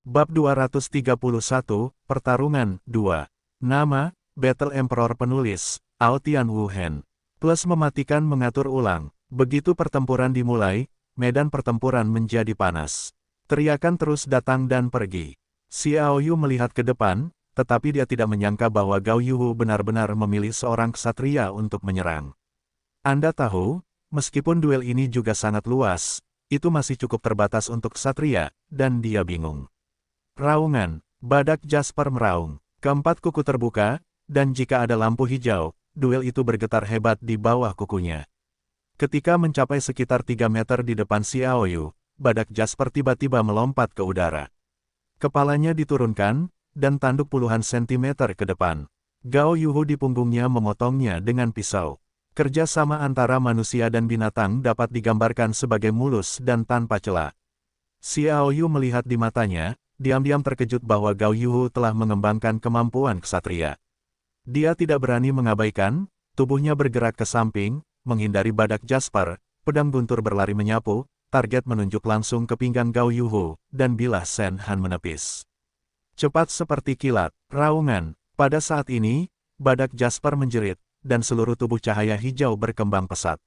Bab 231, Pertarungan 2. Nama, Battle Emperor Penulis, Aotian Wuhen. Plus mematikan mengatur ulang. Begitu pertempuran dimulai, medan pertempuran menjadi panas. Teriakan terus datang dan pergi. Xiao Yu melihat ke depan, tetapi dia tidak menyangka bahwa Gao Yuhu benar-benar memilih seorang ksatria untuk menyerang. Anda tahu, meskipun duel ini juga sangat luas, itu masih cukup terbatas untuk ksatria, dan dia bingung. Raungan, badak Jasper meraung. Keempat kuku terbuka, dan jika ada lampu hijau, duel itu bergetar hebat di bawah kukunya. Ketika mencapai sekitar 3 meter di depan Xiao Yu, badak Jasper tiba-tiba melompat ke udara. Kepalanya diturunkan, dan tanduk puluhan sentimeter ke depan. Gao Yuhu di punggungnya memotongnya dengan pisau. Kerja sama antara manusia dan binatang dapat digambarkan sebagai mulus dan tanpa celah. Xiao Yu melihat di matanya, diam-diam terkejut bahwa Gao Yuhu telah mengembangkan kemampuan ksatria. Dia tidak berani mengabaikan, tubuhnya bergerak ke samping, menghindari badak Jasper, pedang guntur berlari menyapu, target menunjuk langsung ke pinggang Gao Yuhu, dan bilah Shen Han menepis. Cepat seperti kilat, raungan. Pada saat ini, badak Jasper menjerit, dan seluruh tubuh cahaya hijau berkembang pesat.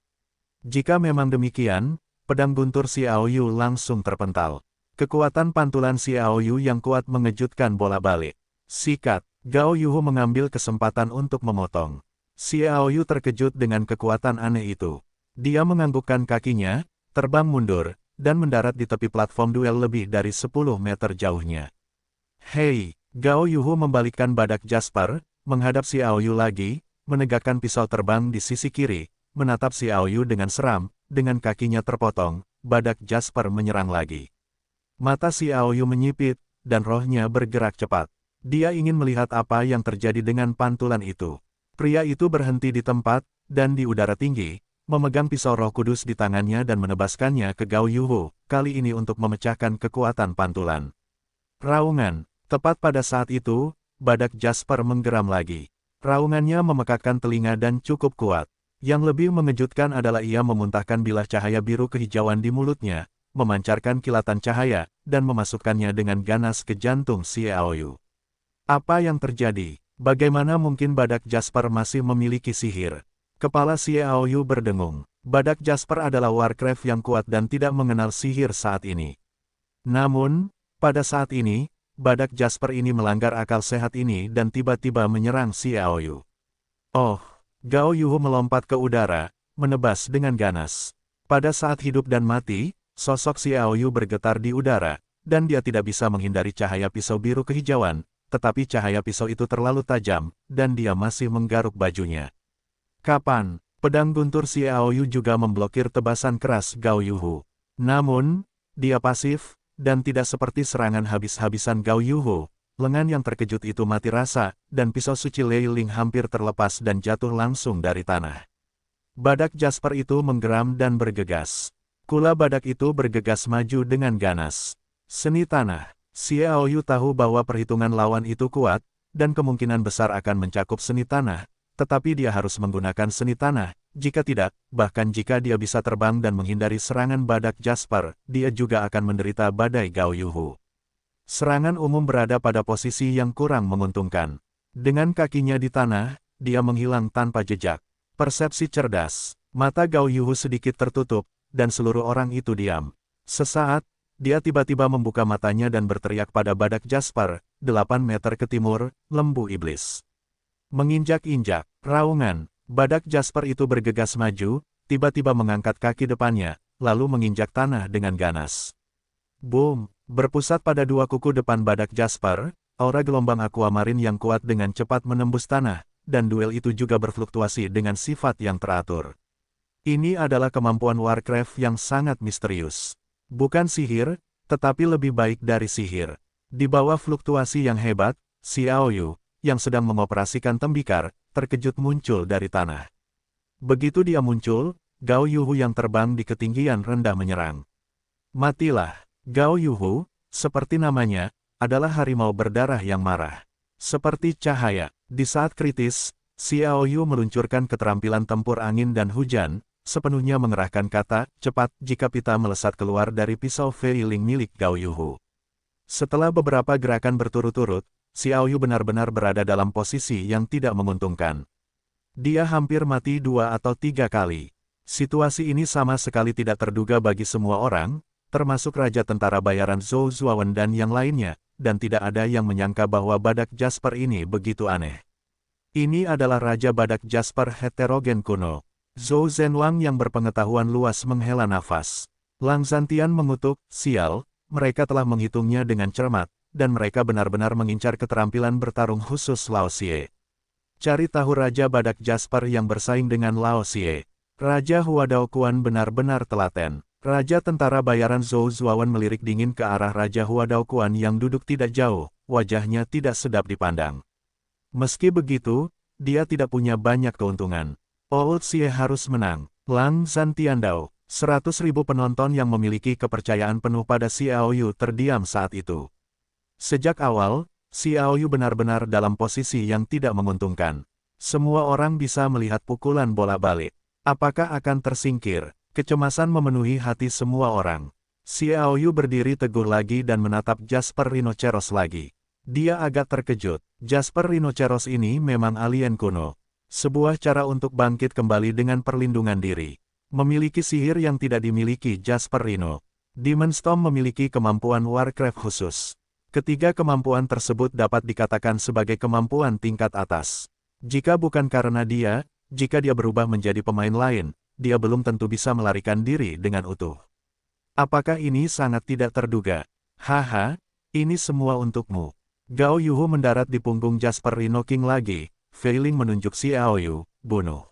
Jika memang demikian, pedang guntur Xiao Yu langsung terpental. Kekuatan pantulan Xiao Yu yang kuat mengejutkan bola balik. Sikat, Gao Yuhu mengambil kesempatan untuk memotong. Xiao Yu terkejut dengan kekuatan aneh itu. Dia menganggukkan kakinya, terbang mundur, dan mendarat di tepi platform duel lebih dari 10 meter jauhnya. Hei, Gao Yuhu membalikkan badak Jasper, menghadap Xiao Yu lagi, menegakkan pisau terbang di sisi kiri, menatap Xiao Yu dengan seram, dengan kakinya terpotong, badak Jasper menyerang lagi. Mata Xiao Yu menyipit, dan rohnya bergerak cepat. Dia ingin melihat apa yang terjadi dengan pantulan itu. Pria itu berhenti di tempat, dan di udara tinggi, memegang pisau roh kudus di tangannya dan menebaskannya ke Gao Yuhu, kali ini untuk memecahkan kekuatan pantulan. Raungan, tepat pada saat itu, badak Jasper menggeram lagi. Raungannya memekakkan telinga dan cukup kuat. Yang lebih mengejutkan adalah ia memuntahkan bilah cahaya biru kehijauan di mulutnya, memancarkan kilatan cahaya, dan memasukkannya dengan ganas ke jantung Xiao Yu. Apa yang terjadi? Bagaimana mungkin badak Jasper masih memiliki sihir? Kepala Xiao Yu berdengung. Badak Jasper adalah Warcraft yang kuat dan tidak mengenal sihir saat ini. Namun, pada saat ini, badak Jasper ini melanggar akal sehat ini dan tiba-tiba menyerang Xiao Yu. Oh, Gao Yuhu melompat ke udara, menebas dengan ganas. Pada saat hidup dan mati, sosok Xiao Yu bergetar di udara, dan dia tidak bisa menghindari cahaya pisau biru kehijauan, tetapi cahaya pisau itu terlalu tajam, dan dia masih menggaruk bajunya. Kapan? Pedang guntur Xiao Yu juga memblokir tebasan keras Gao Yuhu. Namun, dia pasif, dan tidak seperti serangan habis-habisan Gao Yuhu. Lengan yang terkejut itu mati rasa, dan pisau suci Lei Ling hampir terlepas dan jatuh langsung dari tanah. Badak Jasper itu menggeram dan bergegas. Kula badak itu bergegas maju dengan ganas. Seni tanah. Xiao Yu tahu bahwa perhitungan lawan itu kuat, dan kemungkinan besar akan mencakup seni tanah, tetapi dia harus menggunakan seni tanah. Jika tidak, bahkan jika dia bisa terbang dan menghindari serangan badak Jasper, dia juga akan menderita badai Gao Yuhu. Serangan umum berada pada posisi yang kurang menguntungkan. Dengan kakinya di tanah, dia menghilang tanpa jejak. Persepsi cerdas. Mata Gao Yuhu sedikit tertutup, dan seluruh orang itu diam. Sesaat, dia tiba-tiba membuka matanya dan berteriak pada badak Jasper, 8 meter ke timur, lembu iblis. Menginjak-injak, raungan, badak Jasper itu bergegas maju, tiba-tiba mengangkat kaki depannya, lalu menginjak tanah dengan ganas. Boom, berpusat pada dua kuku depan badak Jasper, aura gelombang aquamarin yang kuat dengan cepat menembus tanah, dan duel itu juga berfluktuasi dengan sifat yang teratur. Ini adalah kemampuan Warcraft yang sangat misterius. Bukan sihir, tetapi lebih baik dari sihir. Di bawah fluktuasi yang hebat, Xiao Yu, yang sedang mengoperasikan tembikar, terkejut muncul dari tanah. Begitu dia muncul, Gao Yuhu yang terbang di ketinggian rendah menyerang. Matilah, Gao Yuhu, seperti namanya, adalah harimau berdarah yang marah. Seperti cahaya, di saat kritis, Xiao Yu meluncurkan keterampilan tempur angin dan hujan, sepenuhnya mengerahkan kata, cepat, jika pita melesat keluar dari pisau Fei Ling milik Gao Yuhu. Setelah beberapa gerakan berturut-turut, Xiao Yu benar-benar berada dalam posisi yang tidak menguntungkan. Dia hampir mati 2 atau 3 kali. Situasi ini sama sekali tidak terduga bagi semua orang, termasuk Raja Tentara Bayaran Zhou Zuowen dan yang lainnya, dan tidak ada yang menyangka bahwa badak Jasper ini begitu aneh. Ini adalah Raja Badak Jasper heterogen kuno. Zhou Zhenwang yang berpengetahuan luas menghela nafas. Lang Zhantian mengutuk, sial, mereka telah menghitungnya dengan cermat, dan mereka benar-benar mengincar keterampilan bertarung khusus Lao Xie. Cari tahu Raja Badak Jasper yang bersaing dengan Lao Xie. Raja Huadao Kuan benar-benar telaten. Raja Tentara Bayaran Zhou Zuowen melirik dingin ke arah Raja Huadao Kuan yang duduk tidak jauh, wajahnya tidak sedap dipandang. Meski begitu, dia tidak punya banyak keuntungan. Old Xie harus menang. Lang Zhantiandao, 100.000 penonton yang memiliki kepercayaan penuh pada Xiao Yu terdiam saat itu. Sejak awal, Xiao Yu benar-benar dalam posisi yang tidak menguntungkan. Semua orang bisa melihat pukulan bola balik. Apakah akan tersingkir? Kecemasan memenuhi hati semua orang. Xiao Yu berdiri teguh lagi dan menatap Jasper Rhinoceros lagi. Dia agak terkejut. Jasper Rhinoceros ini memang alien kuno. Sebuah cara untuk bangkit kembali dengan perlindungan diri. Memiliki sihir yang tidak dimiliki Jasper Rhino. Demon Storm memiliki kemampuan Warcraft khusus. Ketiga kemampuan tersebut dapat dikatakan sebagai kemampuan tingkat atas. Jika bukan karena dia, jika dia berubah menjadi pemain lain, dia belum tentu bisa melarikan diri dengan utuh. Apakah ini sangat tidak terduga? Haha, ini semua untukmu. Gao Yuhu mendarat di punggung Jasper Rhino King lagi, Fei-Ling menunjuk Xiao Yu, bunuh.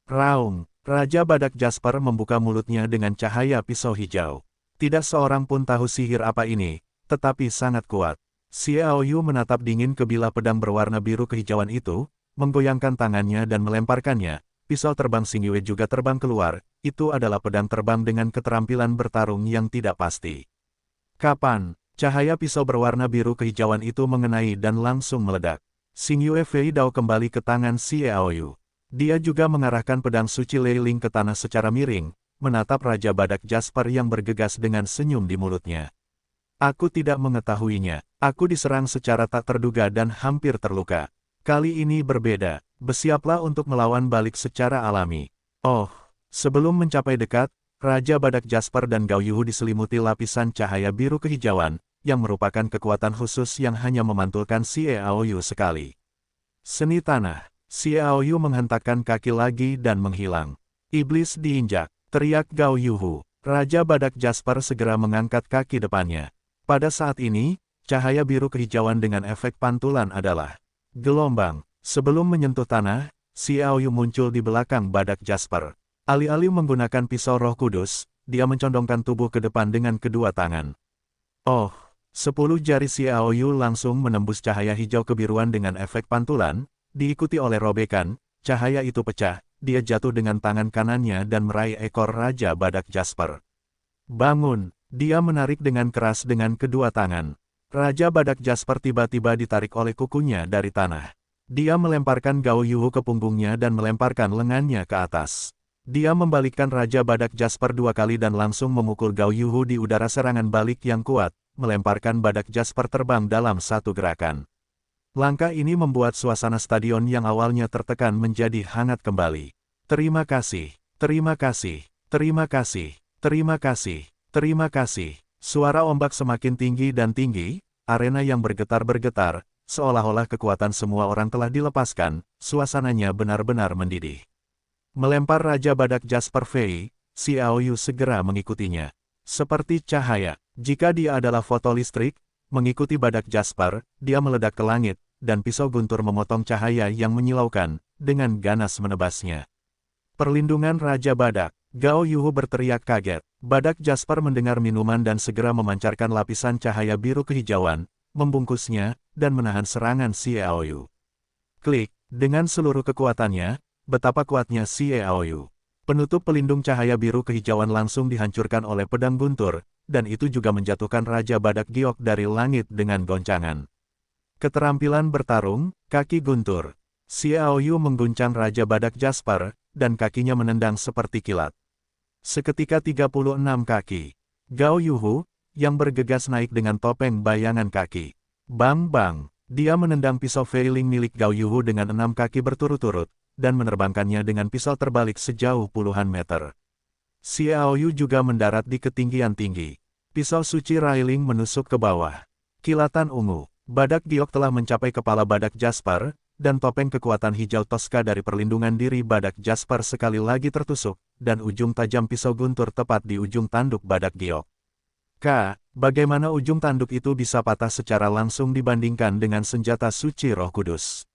Raung, Raja Badak Jasper membuka mulutnya dengan cahaya pisau hijau. Tidak seorang pun tahu sihir apa ini, tetapi sangat kuat. Xiao Yu menatap dingin ke bilah pedang berwarna biru kehijauan itu, menggoyangkan tangannya dan melemparkannya. Pisau terbang Xingyue juga terbang keluar, itu adalah pedang terbang dengan keterampilan bertarung yang tidak pasti. Kapan? Cahaya pisau berwarna biru kehijauan itu mengenai dan langsung meledak. Xingyue Fei Dao kembali ke tangan Xiao Yu. Dia juga mengarahkan pedang suci Lei Ling ke tanah secara miring, menatap Raja Badak Jasper yang bergegas dengan senyum di mulutnya. Aku tidak mengetahuinya. Aku diserang secara tak terduga dan hampir terluka. Kali ini berbeda. Bersiaplah untuk melawan balik secara alami. Oh, sebelum mencapai dekat, Raja Badak Jasper dan Gao Yuhu diselimuti lapisan cahaya biru kehijauan, yang merupakan kekuatan khusus yang hanya memantulkan Xiao Yu sekali. Seni tanah. Xiao Yu menghentakkan kaki lagi dan menghilang. Iblis diinjak, teriak Gao Yuhu. Raja Badak Jasper segera mengangkat kaki depannya. Pada saat ini, cahaya biru kehijauan dengan efek pantulan adalah gelombang. Sebelum menyentuh tanah, Xiao Yu muncul di belakang Badak Jasper. Alih-alih menggunakan pisau Roh Kudus, dia mencondongkan tubuh ke depan dengan kedua tangan. Oh, 10 jari Xiao Yu langsung menembus cahaya hijau kebiruan dengan efek pantulan, diikuti oleh robekan, cahaya itu pecah, dia jatuh dengan tangan kanannya dan meraih ekor Raja Badak Jasper. Bangun, dia menarik dengan keras dengan kedua tangan. Raja Badak Jasper tiba-tiba ditarik oleh kukunya dari tanah. Dia melemparkan Gao Yuhu ke punggungnya dan melemparkan lengannya ke atas. Dia membalikkan Raja Badak Jasper 2 kali dan langsung memukul Gao Yuhu di udara serangan balik yang kuat, melemparkan Badak Jasper terbang dalam satu gerakan. Langkah ini membuat suasana stadion yang awalnya tertekan menjadi hangat kembali. Terima kasih, terima kasih, terima kasih, terima kasih, terima kasih. Suara ombak semakin tinggi dan tinggi, arena yang bergetar-bergetar, seolah-olah kekuatan semua orang telah dilepaskan, suasananya benar-benar mendidih. Melempar Raja Badak Jasper Fei, Xiao Yu segera mengikutinya. Seperti cahaya, jika dia adalah fotolistrik, mengikuti Badak Jasper, dia meledak ke langit, dan pisau guntur memotong cahaya yang menyilaukan, dengan ganas menebasnya. Perlindungan Raja Badak. Gao Yuhu berteriak kaget. Badak Jasper mendengar minuman dan segera memancarkan lapisan cahaya biru kehijauan, membungkusnya, dan menahan serangan Xiao Yu. Klik, dengan seluruh kekuatannya, betapa kuatnya Xiao Yu. Penutup pelindung cahaya biru kehijauan langsung dihancurkan oleh pedang guntur, dan itu juga menjatuhkan Raja Badak Giok dari langit dengan goncangan. Keterampilan bertarung, kaki guntur. Xiao Yu mengguncang Raja Badak Jasper, dan kakinya menendang seperti kilat. Seketika 36 kaki. Gao Yuhu, yang bergegas naik dengan topeng bayangan kaki. Bang bang, dia menendang pisau failing milik Gao Yuhu dengan 6 kaki berturut-turut, dan menerbangkannya dengan pisau terbalik sejauh puluhan meter. Xiao Yu juga mendarat di ketinggian tinggi. Pisau suci Railing menusuk ke bawah. Kilatan ungu, badak giok telah mencapai kepala badak Jasper, dan topeng kekuatan hijau Tosca dari perlindungan diri badak Jasper sekali lagi tertusuk, dan ujung tajam pisau guntur tepat di ujung tanduk badak giok. Bagaimana ujung tanduk itu bisa patah secara langsung dibandingkan dengan senjata suci Roh Kudus?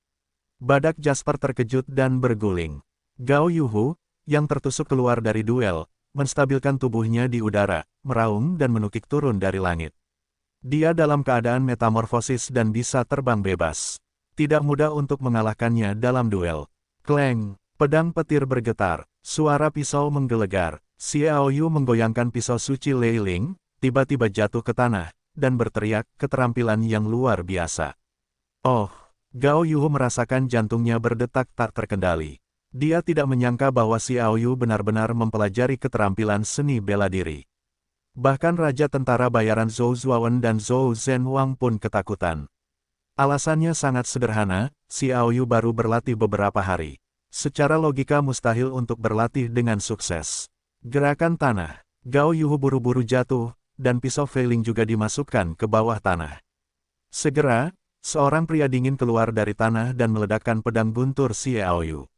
Badak Jasper terkejut dan berguling. Gao Yuhu, yang tertusuk keluar dari duel, menstabilkan tubuhnya di udara, meraung dan menukik turun dari langit. Dia dalam keadaan metamorfosis dan bisa terbang bebas. Tidak mudah untuk mengalahkannya dalam duel. Kleng, pedang petir bergetar, suara pisau menggelegar. Xiao Yu menggoyangkan pisau suci Leiling, tiba-tiba jatuh ke tanah, dan berteriak keterampilan yang luar biasa. Oh, Gao Yuhu merasakan jantungnya berdetak tak terkendali. Dia tidak menyangka bahwa Xiao Yu benar-benar mempelajari keterampilan seni bela diri. Bahkan Raja Tentara Bayaran Zhou Zuowen dan Zhou Zhenhuang pun ketakutan. Alasannya sangat sederhana, Xiao Yu baru berlatih beberapa hari. Secara logika mustahil untuk berlatih dengan sukses. Gerakan tanah, Gao Yuhu buru-buru jatuh, dan pisau failing juga dimasukkan ke bawah tanah. Segera, seorang pria dingin keluar dari tanah dan meledakkan pedang guntur Xiao Yu.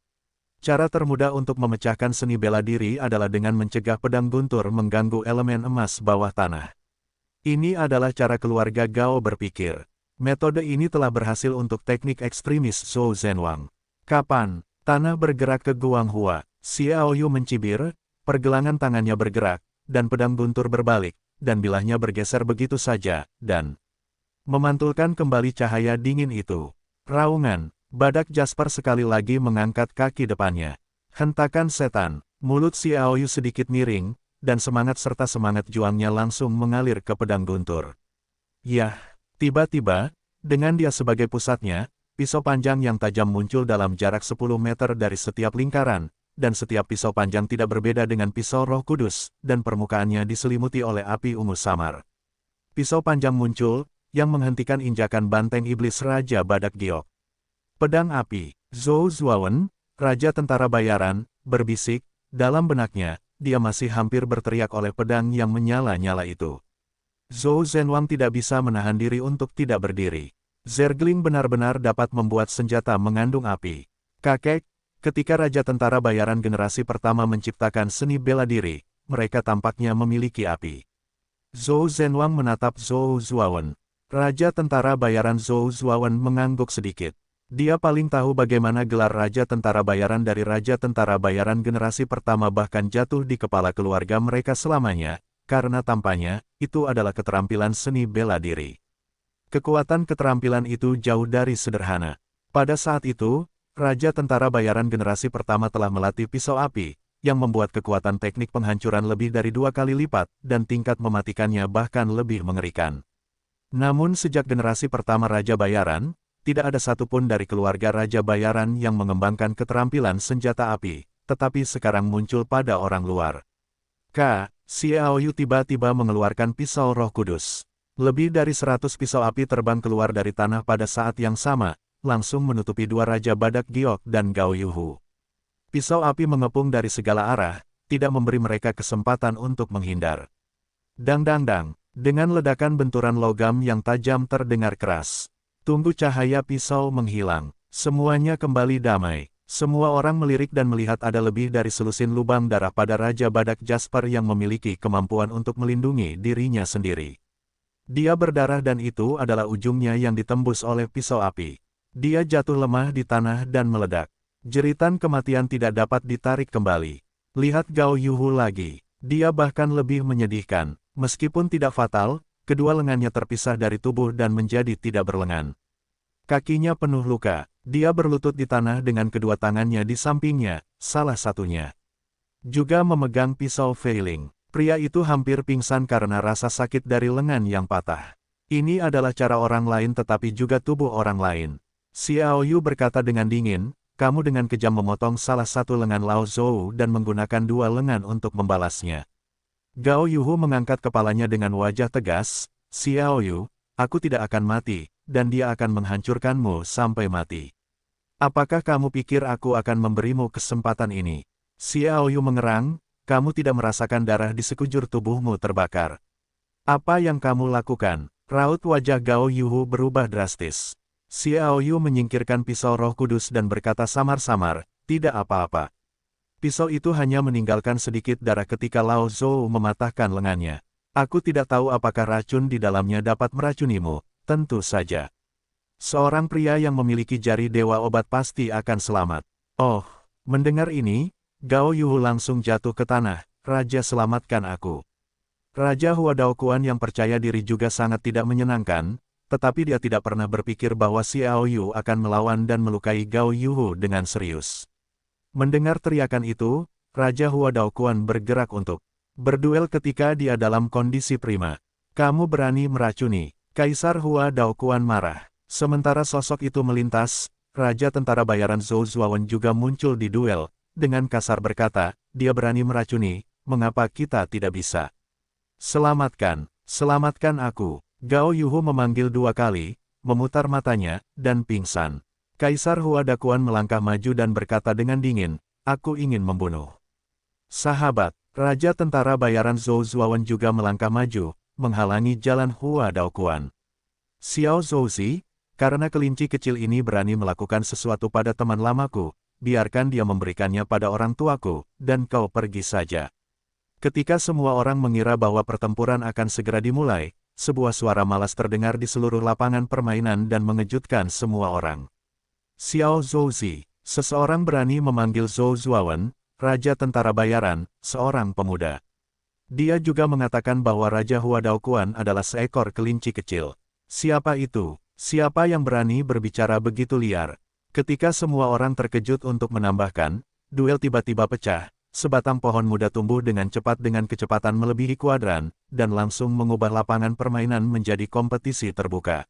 Cara termudah untuk memecahkan seni bela diri adalah dengan mencegah pedang guntur mengganggu elemen emas bawah tanah. Ini adalah cara keluarga Gao berpikir. Metode ini telah berhasil untuk teknik ekstremis Zhou Zhenhuang. Kapan tanah bergerak ke Guanghua, Xiao Yu mencibir, pergelangan tangannya bergerak, dan pedang guntur berbalik, dan bilahnya bergeser begitu saja, dan memantulkan kembali cahaya dingin itu. Raungan, badak Jasper sekali lagi mengangkat kaki depannya. Hentakan setan, mulut Xiao Yu sedikit miring, dan semangat serta semangat juangnya langsung mengalir ke pedang guntur. Yah! Tiba-tiba, dengan dia sebagai pusatnya, pisau panjang yang tajam muncul dalam jarak 10 meter dari setiap lingkaran, dan setiap pisau panjang tidak berbeda dengan pisau Roh Kudus, dan permukaannya diselimuti oleh api ungu samar. Pisau panjang muncul, yang menghentikan injakan banteng iblis Raja Badak Giok. Pedang api, Zhou Zuowen, Raja Tentara Bayaran, berbisik, dalam benaknya, dia masih hampir berteriak oleh pedang yang menyala-nyala itu. Zhou Zhenhuang tidak bisa menahan diri untuk tidak berdiri. Zergling benar-benar dapat membuat senjata mengandung api. Kakek, ketika Raja Tentara Bayaran generasi pertama menciptakan seni bela diri, mereka tampaknya memiliki api. Zhou Zhenhuang menatap Zhou Zuowen. Raja Tentara Bayaran Zhou Zuowen mengangguk sedikit. Dia paling tahu bagaimana gelar Raja Tentara Bayaran dari Raja Tentara Bayaran generasi pertama bahkan jatuh di kepala keluarga mereka selamanya. Karena tampaknya, itu adalah keterampilan seni bela diri. Kekuatan keterampilan itu jauh dari sederhana. Pada saat itu, Raja Tentara Bayaran generasi pertama telah melatih pisau api, yang membuat kekuatan teknik penghancuran lebih dari 2 kali lipat, dan tingkat mematikannya bahkan lebih mengerikan. Namun sejak generasi pertama Raja Bayaran, tidak ada satupun dari keluarga Raja Bayaran yang mengembangkan keterampilan senjata api, tetapi sekarang muncul pada orang luar. Xiao Yu tiba-tiba mengeluarkan pisau Roh Kudus. Lebih dari 100 pisau api terbang keluar dari tanah pada saat yang sama, langsung menutupi dua Raja Badak Giok dan Gao Yuhu. Pisau api mengepung dari segala arah, tidak memberi mereka kesempatan untuk menghindar. Dang-dang-dang, dengan ledakan benturan logam yang tajam terdengar keras. Tunggu cahaya pisau menghilang, semuanya kembali damai. Semua orang melirik dan melihat ada lebih dari selusin lubang darah pada Raja Badak Jasper yang memiliki kemampuan untuk melindungi dirinya sendiri. Dia berdarah dan itu adalah ujungnya yang ditembus oleh pisau api. Dia jatuh lemah di tanah dan meledak. Jeritan kematian tidak dapat ditarik kembali. Lihat Gao Yuhu lagi. Dia bahkan lebih menyedihkan. Meskipun tidak fatal, kedua lengannya terpisah dari tubuh dan menjadi tidak berlengan. Kakinya penuh luka. Dia berlutut di tanah dengan kedua tangannya di sampingnya, salah satunya juga memegang pisau failing. Pria itu hampir pingsan karena rasa sakit dari lengan yang patah. Ini adalah cara orang lain tetapi juga tubuh orang lain. Xiao Yu berkata dengan dingin, kamu dengan kejam memotong salah satu lengan Lao Zhou dan menggunakan dua lengan untuk membalasnya. Gao Yuhu mengangkat kepalanya dengan wajah tegas, Xiao Yu, aku tidak akan mati, dan dia akan menghancurkanmu sampai mati. Apakah kamu pikir aku akan memberimu kesempatan ini? Xiao Yu mengerang, kamu tidak merasakan darah di sekujur tubuhmu terbakar. Apa yang kamu lakukan? Raut wajah Gao Yuhu berubah drastis. Xiao Yu menyingkirkan pisau Roh Kudus dan berkata samar-samar, tidak apa-apa. Pisau itu hanya meninggalkan sedikit darah ketika Lao Zhou mematahkan lengannya. Aku tidak tahu apakah racun di dalamnya dapat meracunimu, tentu saja. Seorang pria yang memiliki jari dewa obat pasti akan selamat. Oh, mendengar ini, Gao Yuhu langsung jatuh ke tanah, Raja selamatkan aku. Raja Hua Daokuan yang percaya diri juga sangat tidak menyenangkan, tetapi dia tidak pernah berpikir bahwa Xiao Yu akan melawan dan melukai Gao Yuhu dengan serius. Mendengar teriakan itu, Raja Hua Daokuan bergerak untuk berduel ketika dia dalam kondisi prima. Kamu berani meracuni? Kaisar Hua Daokuan marah. Sementara sosok itu melintas, Raja Tentara Bayaran Zhou Zuawan juga muncul di duel, dengan kasar berkata, dia berani meracuni, mengapa kita tidak bisa? Selamatkan, selamatkan aku. Gao Yuhu memanggil 2 kali, memutar matanya, dan pingsan. Kaisar Hua Daokuan melangkah maju dan berkata dengan dingin, aku ingin membunuh. Sahabat, Raja Tentara Bayaran Zhou Zuawan juga melangkah maju, menghalangi jalan Hua Daokuan. Xiao Zouzi, karena kelinci kecil ini berani melakukan sesuatu pada teman lamaku, biarkan dia memberikannya pada orang tuaku, dan kau pergi saja. Ketika semua orang mengira bahwa pertempuran akan segera dimulai, sebuah suara malas terdengar di seluruh lapangan permainan dan mengejutkan semua orang. Xiao Zouzi, seseorang berani memanggil Zhou Zuawan, Raja Tentara Bayaran, seorang pemuda. Dia juga mengatakan bahwa Raja Hua Daokuan adalah seekor kelinci kecil. Siapa itu? Siapa yang berani berbicara begitu liar? Ketika semua orang terkejut untuk menambahkan, duel tiba-tiba pecah. Sebatang pohon muda tumbuh dengan cepat dengan kecepatan melebihi kuadran, dan langsung mengubah lapangan permainan menjadi kompetisi terbuka.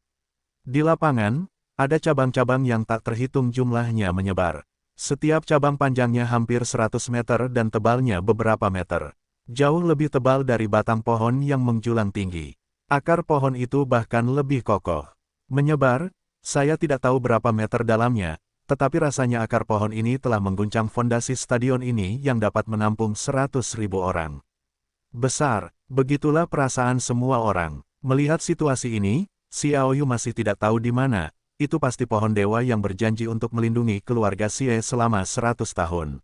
Di lapangan, ada cabang-cabang yang tak terhitung jumlahnya menyebar. Setiap cabang panjangnya hampir 100 meter dan tebalnya beberapa meter. Jauh lebih tebal dari batang pohon yang menjulang tinggi. Akar pohon itu bahkan lebih kokoh. Menyebar, saya tidak tahu berapa meter dalamnya, tetapi rasanya akar pohon ini telah mengguncang fondasi stadion ini yang dapat menampung 100.000 orang. Besar, begitulah perasaan semua orang. Melihat situasi ini, Xiao Yu masih tidak tahu di mana, itu pasti pohon dewa yang berjanji untuk melindungi keluarga Xie selama 100 tahun.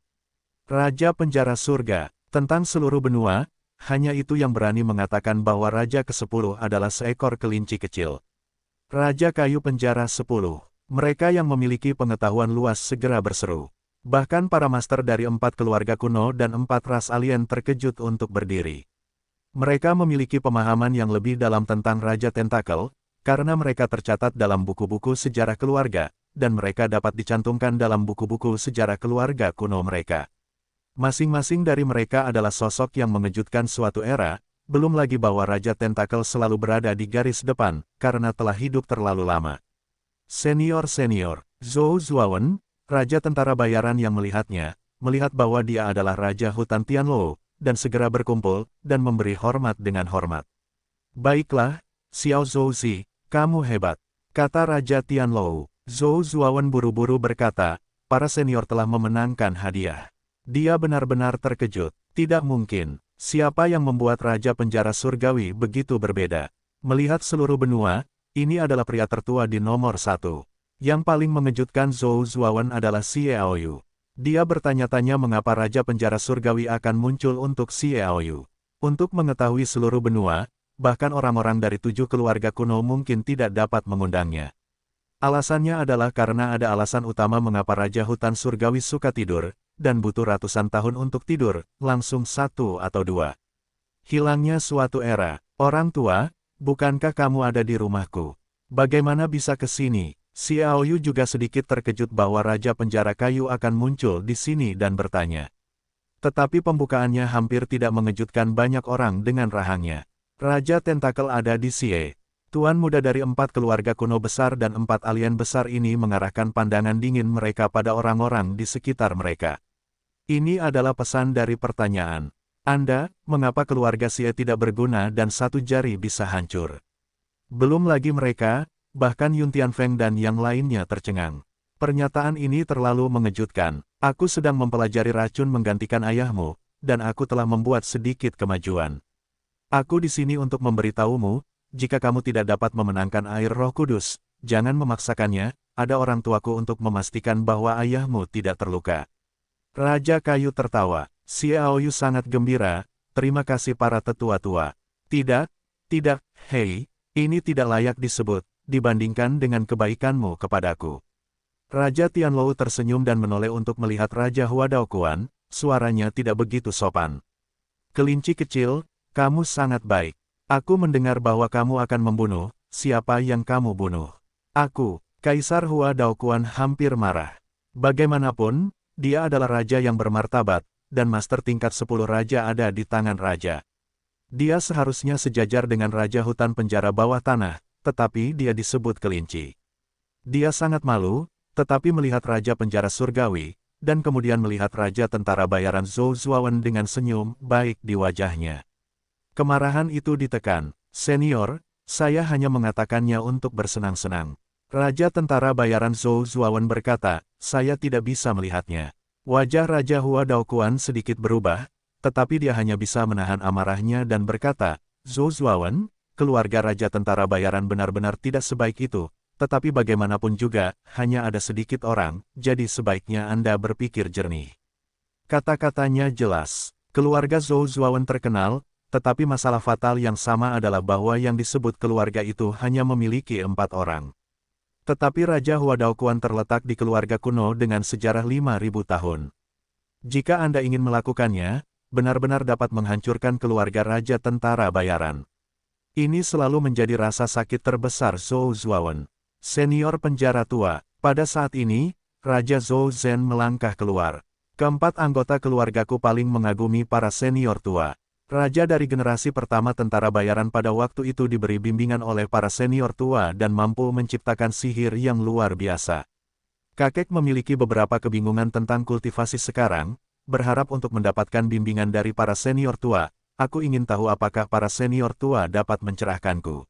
Raja Penjara Surga, tentang seluruh benua, hanya itu yang berani mengatakan bahwa Raja ke-10 adalah seekor kelinci kecil. Raja Kayu Penjara 10. Mereka yang memiliki pengetahuan luas segera berseru. Bahkan para master dari 4 keluarga kuno dan 4 ras alien terkejut untuk berdiri. Mereka memiliki pemahaman yang lebih dalam tentang Raja Tentakel, karena mereka tercatat dalam buku-buku sejarah keluarga, dan mereka dapat dicantumkan dalam buku-buku sejarah keluarga kuno mereka. Masing-masing dari mereka adalah sosok yang mengejutkan suatu era, belum lagi bahwa Raja Tentakel selalu berada di garis depan, karena telah hidup terlalu lama. Senior-senior, Zhou Zuawan, Raja Tentara Bayaran yang melihatnya, melihat bahwa dia adalah Raja Hutan Tianlou, dan segera berkumpul, dan memberi hormat dengan hormat. Baiklah, Xiao Zouzi, kamu hebat, kata Raja Tianlou. Zhou Zuawan buru-buru berkata, para senior telah memenangkan hadiah. Dia benar-benar terkejut, tidak mungkin, siapa yang membuat Raja Penjara Surgawi begitu berbeda. Melihat seluruh benua, ini adalah pria tertua di nomor 1. Yang paling mengejutkan Zhou Zuawan adalah Xiao Yu. Dia bertanya-tanya mengapa Raja Penjara Surgawi akan muncul untuk Xiao Yu. Untuk mengetahui seluruh benua, bahkan orang-orang dari 7 keluarga kuno mungkin tidak dapat mengundangnya. Alasannya adalah karena ada alasan utama mengapa Raja Hutan Surgawi suka tidur, dan butuh ratusan tahun untuk tidur, langsung 1 atau 2. Hilangnya suatu era. Orang tua, bukankah kamu ada di rumahku? Bagaimana bisa ke sini? Xiao Yu juga sedikit terkejut bahwa Raja Penjara Kayu akan muncul di sini dan bertanya. Tetapi pembukaannya hampir tidak mengejutkan banyak orang dengan rahangnya. Raja Tentakel ada di Xie. Tuan muda dari 4 keluarga kuno besar dan 4 alien besar ini mengarahkan pandangan dingin mereka pada orang-orang di sekitar mereka. Ini adalah pesan dari pertanyaan. Mengapa keluarga Xie tidak berguna dan satu jari bisa hancur? Belum lagi mereka, bahkan Yun Tianfeng dan yang lainnya tercengang. Pernyataan ini terlalu mengejutkan. Aku sedang mempelajari racun menggantikan ayahmu, dan aku telah membuat sedikit kemajuan. Aku di sini untuk memberitahumu, jika kamu tidak dapat memenangkan air Roh Kudus, jangan memaksakannya, ada orang tuaku untuk memastikan bahwa ayahmu tidak terluka. Raja Kayu tertawa. Xiaoyu sangat gembira, terima kasih para tetua tua. Tidak, hei, ini tidak layak disebut, dibandingkan dengan kebaikanmu kepadaku. Raja Tianlou tersenyum dan menoleh untuk melihat Raja Hua Daoquan, suaranya tidak begitu sopan. Kelinci kecil, kamu sangat baik. Aku mendengar bahwa kamu akan membunuh, siapa yang kamu bunuh? Aku, Kaisar Hua Daoquan hampir marah. Bagaimanapun, dia adalah raja yang bermartabat, dan master tingkat 10 raja ada di tangan raja. Dia seharusnya sejajar dengan raja hutan penjara bawah tanah, tetapi dia disebut kelinci. Dia sangat malu, tetapi melihat raja penjara surgawi, dan kemudian melihat raja tentara bayaran Zhou Zuawan dengan senyum baik di wajahnya. Kemarahan itu ditekan. Senior, saya hanya mengatakannya untuk bersenang-senang. Raja tentara bayaran Zhou Zuawan berkata, saya tidak bisa melihatnya. Wajah Raja Hua Daoquan sedikit berubah, tetapi dia hanya bisa menahan amarahnya dan berkata, Zhou Zuawan, keluarga Raja Tentara Bayaran benar-benar tidak sebaik itu, tetapi bagaimanapun juga, hanya ada sedikit orang, jadi sebaiknya Anda berpikir jernih. Kata-katanya jelas. Keluarga Zhou Zuawan terkenal, tetapi masalah fatal yang sama adalah bahwa yang disebut keluarga itu hanya memiliki 4 orang. Tetapi Raja Hua Daoquan terletak di keluarga kuno dengan sejarah 5.000 tahun. Jika Anda ingin melakukannya, benar-benar dapat menghancurkan keluarga Raja Tentara Bayaran. Ini selalu menjadi rasa sakit terbesar Zhou Zuawan. Senior penjara tua. Pada saat ini, Raja Zhou Zhen melangkah keluar. Keempat anggota keluargaku paling mengagumi para senior tua. Raja dari generasi pertama tentara bayaran pada waktu itu diberi bimbingan oleh para senior tua dan mampu menciptakan sihir yang luar biasa. Kakek memiliki beberapa kebingungan tentang kultivasi sekarang, berharap untuk mendapatkan bimbingan dari para senior tua. Aku ingin tahu apakah para senior tua dapat mencerahkanku.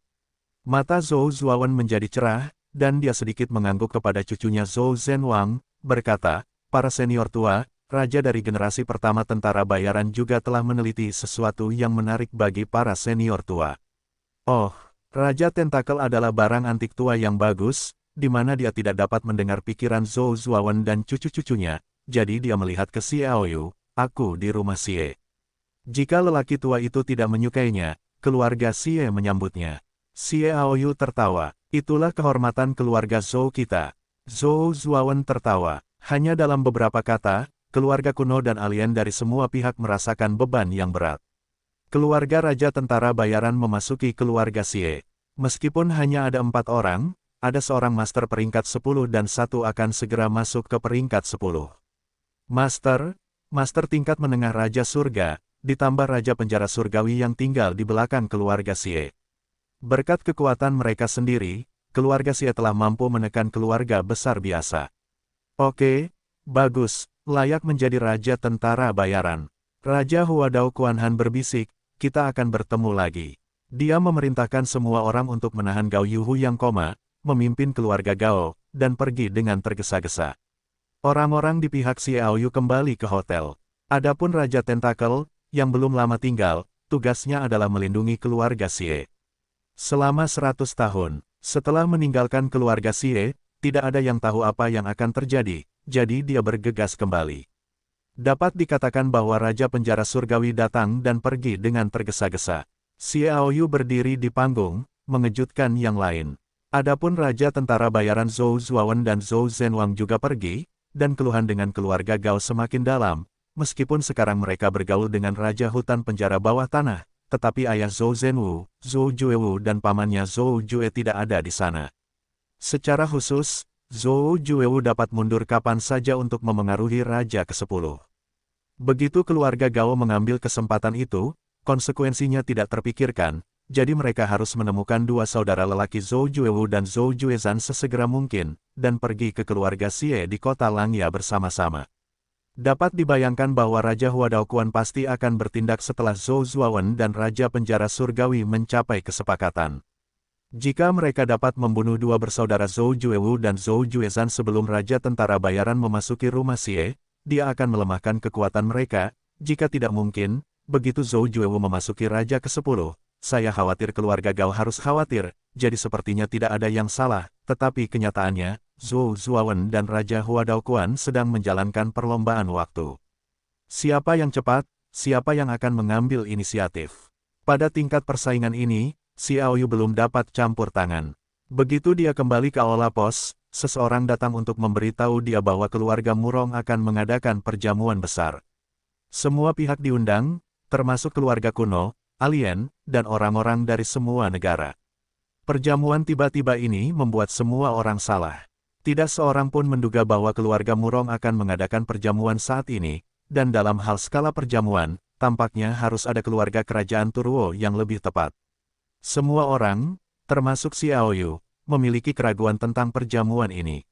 Mata Zhou Zuawan menjadi cerah, dan dia sedikit mengangguk kepada cucunya Zhou Zhenwang, berkata, para senior tua, Raja dari generasi pertama tentara bayaran juga telah meneliti sesuatu yang menarik bagi para senior tua. Oh, Raja Tentakel adalah barang antik tua yang bagus, di mana dia tidak dapat mendengar pikiran Zhou Zuawan dan cucu-cucunya, jadi dia melihat ke Xiaoyu, aku di rumah Xie. Jika lelaki tua itu tidak menyukainya, keluarga Xie menyambutnya. Xiaoyu tertawa, itulah kehormatan keluarga Zhou kita. Zhou Zuawan tertawa, hanya dalam beberapa kata, keluarga kuno dan alien dari semua pihak merasakan beban yang berat. Keluarga Raja Tentara Bayaran memasuki keluarga Xie. Meskipun hanya ada 4 orang, ada seorang master peringkat 10 dan satu akan segera masuk ke peringkat 10. Master tingkat menengah Raja Surga, ditambah Raja Penjara Surgawi yang tinggal di belakang keluarga Xie. Berkat kekuatan mereka sendiri, keluarga Xie telah mampu menekan keluarga besar biasa. Oke, bagus. Layak menjadi Raja Tentara Bayaran. Raja Hua Daoquan Han berbisik, kita akan bertemu lagi. Dia memerintahkan semua orang untuk menahan Gao Yuhu yang koma, memimpin keluarga Gao, dan pergi dengan tergesa-gesa. Orang-orang di pihak Xiaoyu kembali ke hotel. Adapun Raja Tentakel, yang belum lama tinggal, tugasnya adalah melindungi keluarga Xie. Selama 100 tahun, setelah meninggalkan keluarga Xie, tidak ada yang tahu apa yang akan terjadi. Jadi dia bergegas kembali. Dapat dikatakan bahwa Raja Penjara Surgawi datang dan pergi dengan tergesa-gesa. Xiaoyu berdiri di panggung, mengejutkan yang lain. Adapun Raja Tentara Bayaran Zhou Zuawan dan Zhou Zhenwang juga pergi, dan keluhan dengan keluarga Gao semakin dalam, meskipun sekarang mereka bergaul dengan Raja Hutan Penjara Bawah Tanah, tetapi ayah Zhou Zhenwu, Zhou Juewu dan pamannya Zhou Jue tidak ada di sana. Secara khusus, Zhou Juewu dapat mundur kapan saja untuk memengaruhi Raja ke-10. Begitu keluarga Gao mengambil kesempatan itu, konsekuensinya tidak terpikirkan, jadi mereka harus menemukan dua saudara lelaki Zhou Juewu dan Zhou Juezhan sesegera mungkin, dan pergi ke keluarga Xie di kota Langya bersama-sama. Dapat dibayangkan bahwa Raja Huadaoquan pasti akan bertindak setelah Zhou Zuowen dan Raja Penjara Surgawi mencapai kesepakatan. Jika mereka dapat membunuh dua bersaudara Zhou Juewu dan Zhou Juezhan sebelum Raja Tentara Bayaran memasuki rumah Xie, dia akan melemahkan kekuatan mereka. Jika tidak mungkin, begitu Zhou Juewu memasuki Raja ke-10, saya khawatir keluarga Gao harus khawatir, jadi sepertinya tidak ada yang salah, tetapi kenyataannya, Zhou Zuowen dan Raja Huadaoquan sedang menjalankan perlombaan waktu. Siapa yang cepat, siapa yang akan mengambil inisiatif. Pada tingkat persaingan ini, Xiao Yu belum dapat campur tangan. Begitu dia kembali ke Aula Pos, seseorang datang untuk memberitahu dia bahwa keluarga Murong akan mengadakan perjamuan besar. Semua pihak diundang, termasuk keluarga kuno, alien, dan orang-orang dari semua negara. Perjamuan tiba-tiba ini membuat semua orang salah. Tidak seorang pun menduga bahwa keluarga Murong akan mengadakan perjamuan saat ini, dan dalam hal skala perjamuan, tampaknya harus ada keluarga kerajaan Turwo yang lebih tepat. Semua orang, termasuk Xiao Yu, memiliki keraguan tentang perjamuan ini.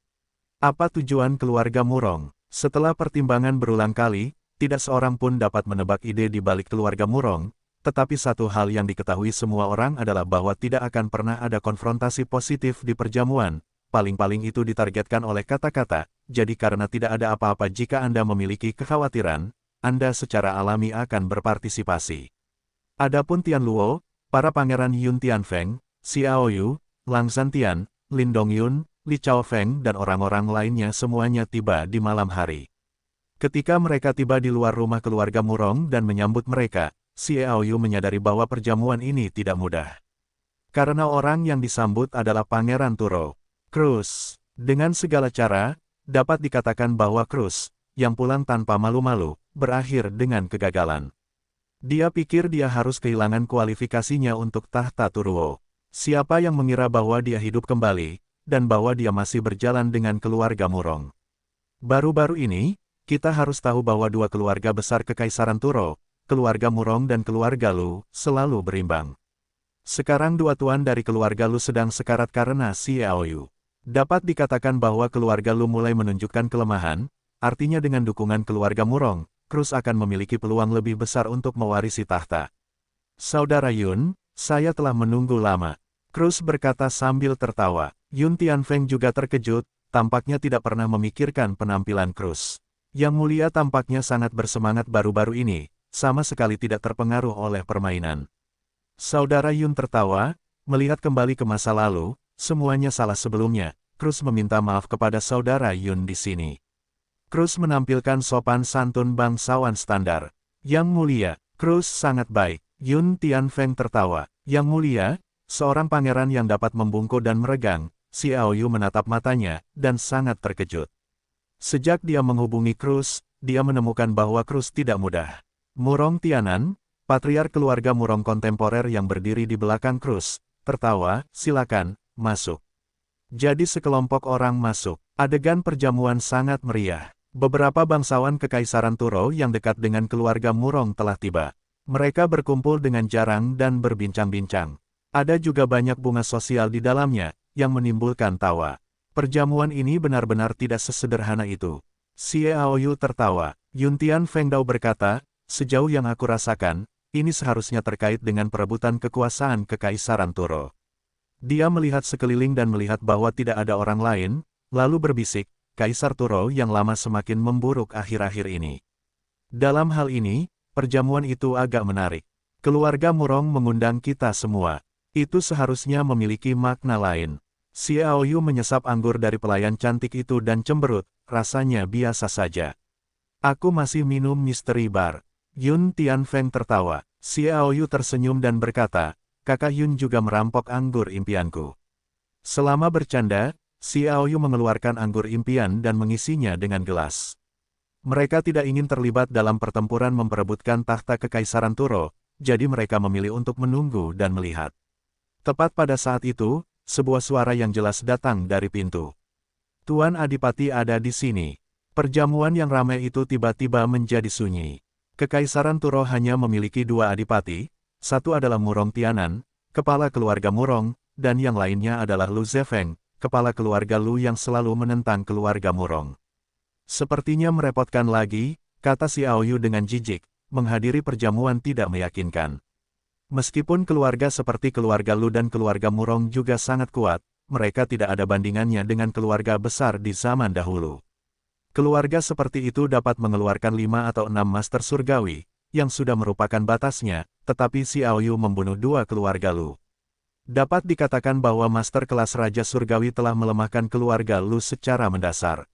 Apa tujuan keluarga Murong? Setelah pertimbangan berulang kali, tidak seorang pun dapat menebak ide di balik keluarga Murong, tetapi satu hal yang diketahui semua orang adalah bahwa tidak akan pernah ada konfrontasi positif di perjamuan, paling-paling itu ditargetkan oleh kata-kata, jadi karena tidak ada apa-apa jika Anda memiliki kekhawatiran, Anda secara alami akan berpartisipasi. Adapun Tian Luo, para pangeran Yun Tianfeng, Xiao Yu, Lang Zhantian, Lin Dongyun, Li Chaofeng dan orang-orang lainnya semuanya tiba di malam hari. Ketika mereka tiba di luar rumah keluarga Murong dan menyambut mereka, Xiao Yu menyadari bahwa perjamuan ini tidak mudah. Karena orang yang disambut adalah Pangeran Turo. Cruz. Dengan segala cara, dapat dikatakan bahwa Cruz, yang pulang tanpa malu-malu, berakhir dengan kegagalan. Dia pikir dia harus kehilangan kualifikasinya untuk tahta Turwo. Siapa yang mengira bahwa dia hidup kembali, dan bahwa dia masih berjalan dengan keluarga Murong. Baru-baru ini, kita harus tahu bahwa dua keluarga besar Kekaisaran Turo, keluarga Murong dan keluarga Lu, selalu berimbang. Sekarang dua tuan dari keluarga Lu sedang sekarat karena Xiao Yu. Dapat dikatakan bahwa keluarga Lu mulai menunjukkan kelemahan, artinya dengan dukungan keluarga Murong, Cruz akan memiliki peluang lebih besar untuk mewarisi tahta. Saudara Yun, saya telah menunggu lama. Cruz berkata sambil tertawa. Yun Tianfeng juga terkejut, tampaknya tidak pernah memikirkan penampilan Cruz. Yang Mulia tampaknya sangat bersemangat baru-baru ini, sama sekali tidak terpengaruh oleh permainan. Saudara Yun tertawa, melihat kembali ke masa lalu, semuanya salah sebelumnya. Cruz meminta maaf kepada saudara Yun di sini. Cruz menampilkan sopan santun bangsawan standar. Yang Mulia, Cruz sangat baik. Yun Tianfeng tertawa. Yang Mulia, seorang pangeran yang dapat membungkuk dan meregang, Xiao Yu menatap matanya, dan sangat terkejut. Sejak dia menghubungi Cruz, dia menemukan bahwa Cruz tidak mudah. Murong Tianan, patriark keluarga Murong kontemporer yang berdiri di belakang Cruz, tertawa, silakan, masuk. Jadi sekelompok orang masuk. Adegan perjamuan sangat meriah. Beberapa bangsawan Kekaisaran Turo yang dekat dengan keluarga Murong telah tiba. Mereka berkumpul dengan jarang dan berbincang-bincang. Ada juga banyak bunga sosial di dalamnya, yang menimbulkan tawa. Perjamuan ini benar-benar tidak sesederhana itu. Xiao Yu tertawa. Yun Tianfeng berkata, sejauh yang aku rasakan, ini seharusnya terkait dengan perebutan kekuasaan Kekaisaran Turo. Dia melihat sekeliling dan melihat bahwa tidak ada orang lain, lalu berbisik, Kaisar Turo yang lama semakin memburuk akhir-akhir ini. Dalam hal ini, perjamuan itu agak menarik. Keluarga Murong mengundang kita semua. Itu seharusnya memiliki makna lain. Xiao Yu menyesap anggur dari pelayan cantik itu dan cemberut, rasanya biasa saja. Aku masih minum misteri bar. Yun Tianfeng tertawa. Xiao Yu tersenyum dan berkata, kakak Yun juga merampok anggur impianku. Selama bercanda, Xiao Yu mengeluarkan anggur impian dan mengisinya dengan gelas. Mereka tidak ingin terlibat dalam pertempuran memperebutkan tahta Kekaisaran Turo, jadi mereka memilih untuk menunggu dan melihat. Tepat pada saat itu, sebuah suara yang jelas datang dari pintu. Tuan Adipati ada di sini. Perjamuan yang ramai itu tiba-tiba menjadi sunyi. Kekaisaran Turo hanya memiliki dua adipati, satu adalah Murong Tianan, kepala keluarga Murong, dan yang lainnya adalah Lu Zefeng, kepala keluarga Lu yang selalu menentang keluarga Murong. Sepertinya merepotkan lagi, kata Xiao Yu dengan jijik, menghadiri perjamuan tidak meyakinkan. Meskipun keluarga seperti keluarga Lu dan keluarga Murong juga sangat kuat, mereka tidak ada bandingannya dengan keluarga besar di zaman dahulu. Keluarga seperti itu dapat mengeluarkan 5 atau 6 master surgawi, yang sudah merupakan batasnya, tetapi Xiao Yu membunuh 2 keluarga Lu. Dapat dikatakan bahwa master kelas Raja Surgawi telah melemahkan keluarga Lu secara mendasar.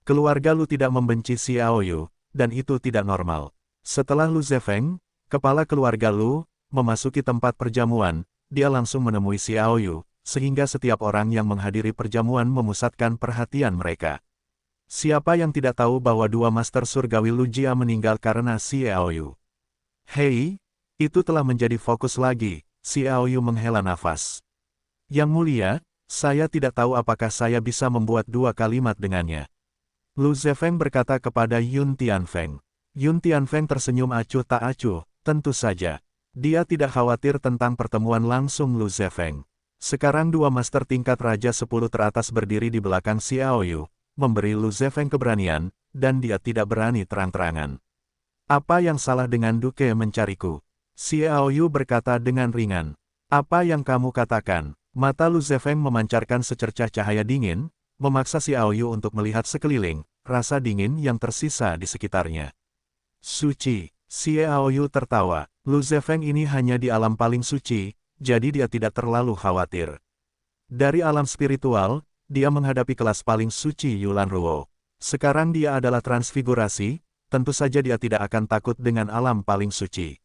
Keluarga Lu tidak membenci Xiao Yu, dan itu tidak normal. Setelah Lu Zefeng, kepala keluarga Lu, memasuki tempat perjamuan, dia langsung menemui Xiao Yu, sehingga setiap orang yang menghadiri perjamuan memusatkan perhatian mereka. Siapa yang tidak tahu bahwa 2 master surgawi Lu Jia meninggal karena Xiao Yu? Hei, itu telah menjadi fokus lagi, Xiao Yu menghela nafas. Yang mulia, saya tidak tahu apakah saya bisa membuat 2 kalimat dengannya. Lu Zefeng berkata kepada Yun Tianfeng. Yun Tianfeng tersenyum acuh tak acuh, tentu saja. Dia tidak khawatir tentang pertemuan langsung Lu Zefeng. Sekarang 2 master tingkat Raja 10 teratas berdiri di belakang Xiao Yu, memberi Lu Zefeng keberanian, dan dia tidak berani terang-terangan. Apa yang salah dengan Duke mencariku? Xiao Yu berkata dengan ringan. Apa yang kamu katakan? Mata Lu Zefeng memancarkan secercah cahaya dingin, memaksa Xiao Yu untuk melihat sekeliling, rasa dingin yang tersisa di sekitarnya. Suci, Xiao Yu tertawa. Lu Zefeng ini hanya di alam paling suci, jadi dia tidak terlalu khawatir. Dari alam spiritual, dia menghadapi kelas paling suci Yulan Ruo. Sekarang dia adalah transfigurasi, tentu saja dia tidak akan takut dengan alam paling suci.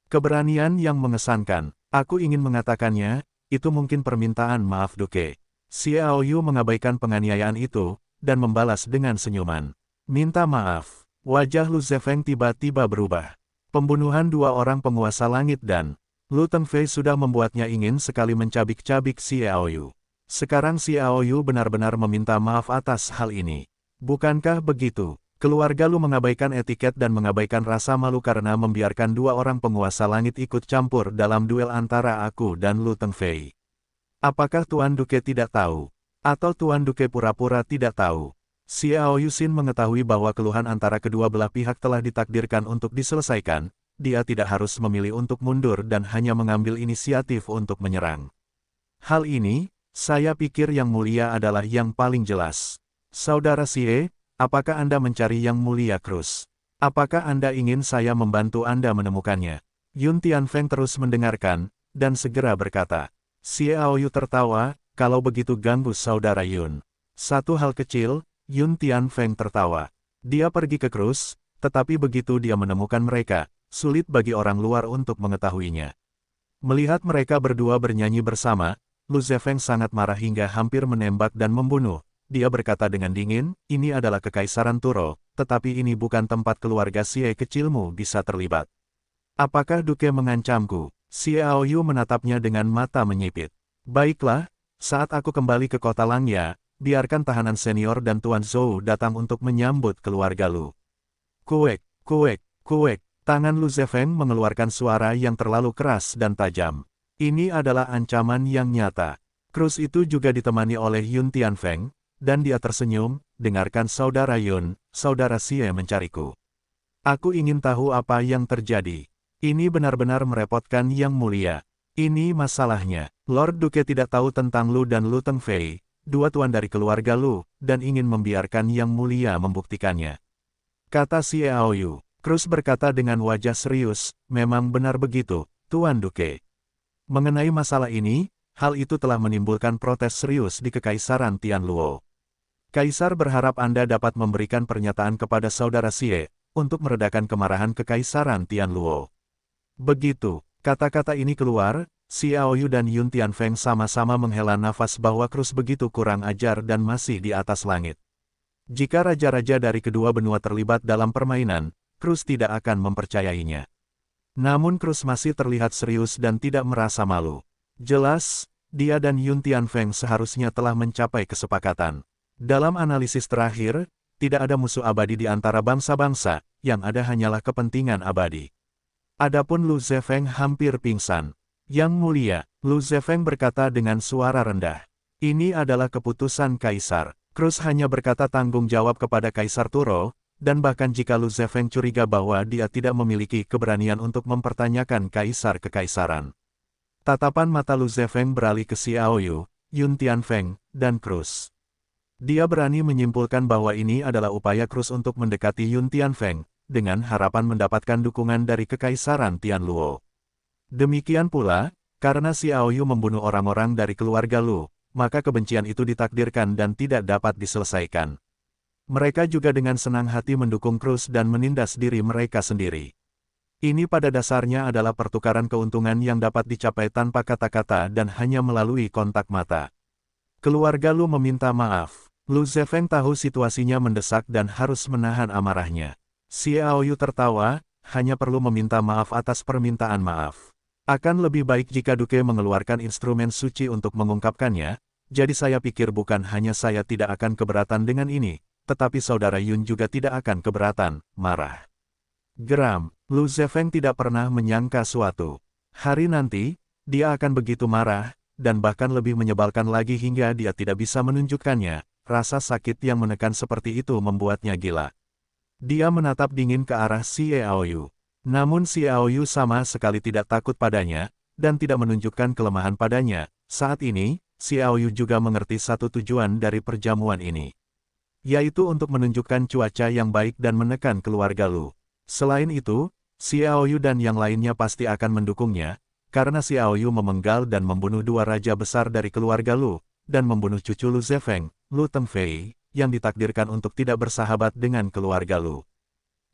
Keberanian yang mengesankan, aku ingin mengatakannya, itu mungkin permintaan maaf Duke. Xiao Yu mengabaikan penganiayaan itu, dan membalas dengan senyuman. Minta maaf. Wajah Lu Zefeng tiba-tiba berubah. Pembunuhan 2 orang penguasa langit dan Lu Tengfei sudah membuatnya ingin sekali mencabik-cabik Xiao Yu. Sekarang Xiao Yu benar-benar meminta maaf atas hal ini. Bukankah begitu? Keluarga Lu mengabaikan etiket dan mengabaikan rasa malu karena membiarkan 2 orang penguasa langit ikut campur dalam duel antara aku dan Lu Tengfei. Apakah Tuan Duke tidak tahu? Atau Tuan Duke pura-pura tidak tahu? Xiao Yuxin mengetahui bahwa keluhan antara kedua belah pihak telah ditakdirkan untuk diselesaikan, dia tidak harus memilih untuk mundur dan hanya mengambil inisiatif untuk menyerang. Hal ini, saya pikir Yang Mulia adalah yang paling jelas. Saudara Xie, apakah Anda mencari Yang Mulia Cruz? Apakah Anda ingin saya membantu Anda menemukannya? Yun Tianfeng terus mendengarkan, dan segera berkata. Xiao Yu tertawa, kalau begitu ganggu Saudara Yun. Satu hal kecil, Yun Tianfeng tertawa. Dia pergi ke Cruz, tetapi begitu dia menemukan mereka, sulit bagi orang luar untuk mengetahuinya. Melihat mereka berdua bernyanyi bersama, Lu Zefeng sangat marah hingga hampir menembak dan membunuh. Dia berkata dengan dingin, ini adalah Kekaisaran Turo, tetapi ini bukan tempat keluarga Xie kecilmu bisa terlibat. Apakah Duke mengancamku? Xiao Yu menatapnya dengan mata menyipit. Baiklah, saat aku kembali ke kota Langya, biarkan tahanan senior dan Tuan Zhou datang untuk menyambut keluarga Lu. Kuek, kuek, kuek. Tangan Lu Zefeng mengeluarkan suara yang terlalu keras dan tajam. Ini adalah ancaman yang nyata. Cruz itu juga ditemani oleh Yun Tianfeng, dan dia tersenyum, dengarkan Saudara Yun, Saudara Xie mencariku. Aku ingin tahu apa yang terjadi. Ini benar-benar merepotkan Yang Mulia. Ini masalahnya. Lord Duke tidak tahu tentang Lu dan Lu Tengfei, 2 tuan dari keluarga Lu, dan ingin membiarkan Yang Mulia membuktikannya. Kata Xiao Yu. Cruz berkata dengan wajah serius, memang benar begitu, Tuan Duke. Mengenai masalah ini, hal itu telah menimbulkan protes serius di Kekaisaran Tianluo. Kaisar berharap Anda dapat memberikan pernyataan kepada Saudara Xie, untuk meredakan kemarahan Kekaisaran Tianluo. Begitu, kata-kata ini keluar, Xiao Yu dan Yun Tianfeng sama-sama menghela nafas bahwa Cruz begitu kurang ajar dan masih di atas langit. Jika raja-raja dari kedua benua terlibat dalam permainan, Cruz tidak akan mempercayainya. Namun Cruz masih terlihat serius dan tidak merasa malu. Jelas, dia dan Yun Tianfeng seharusnya telah mencapai kesepakatan. Dalam analisis terakhir, tidak ada musuh abadi di antara bangsa-bangsa, yang ada hanyalah kepentingan abadi. Adapun Lu Zefeng hampir pingsan. Yang Mulia, Lu Zefeng berkata dengan suara rendah. Ini adalah keputusan Kaisar. Cruz hanya berkata tanggung jawab kepada Kaisar Turo, dan bahkan jika Lu Zefeng curiga bahwa dia tidak memiliki keberanian untuk mempertanyakan Kaisar Kekaisaran. Tatapan mata Lu Zefeng beralih ke Xiao Yu, Yun Tianfeng, dan Cruz. Dia berani menyimpulkan bahwa ini adalah upaya Cruz untuk mendekati Yun Tianfeng, dengan harapan mendapatkan dukungan dari Kekaisaran Tianluo. Demikian pula, karena Xiao Yu membunuh orang-orang dari keluarga Lu, maka kebencian itu ditakdirkan dan tidak dapat diselesaikan. Mereka juga dengan senang hati mendukung Cruz dan menindas diri mereka sendiri. Ini pada dasarnya adalah pertukaran keuntungan yang dapat dicapai tanpa kata-kata dan hanya melalui kontak mata. Keluarga Lu meminta maaf. Lu Zefeng tahu situasinya mendesak dan harus menahan amarahnya. Xiao Yu tertawa, hanya perlu meminta maaf atas permintaan maaf. Akan lebih baik jika Duke mengeluarkan instrumen suci untuk mengungkapkannya, jadi saya pikir bukan hanya saya tidak akan keberatan dengan ini, tetapi saudara Yun juga tidak akan keberatan, marah. Geram, Lu Zefeng tidak pernah menyangka suatu hari nanti, dia akan begitu marah, dan bahkan lebih menyebalkan lagi hingga dia tidak bisa menunjukkannya. Rasa sakit yang menekan seperti itu membuatnya gila. Dia menatap dingin ke arah Xiao Yu. Namun Xiao Yu sama sekali tidak takut padanya, dan tidak menunjukkan kelemahan padanya. Saat ini, Xiao Yu juga mengerti satu tujuan dari perjamuan ini, yaitu untuk menunjukkan cuaca yang baik dan menekan keluarga Lu. Selain itu, Xiao Yu dan yang lainnya pasti akan mendukungnya, karena Xiao Yu memenggal dan membunuh dua raja besar dari keluarga Lu, dan membunuh cucu Lu Zefeng, Lu Tengfei, yang ditakdirkan untuk tidak bersahabat dengan keluarga Lu.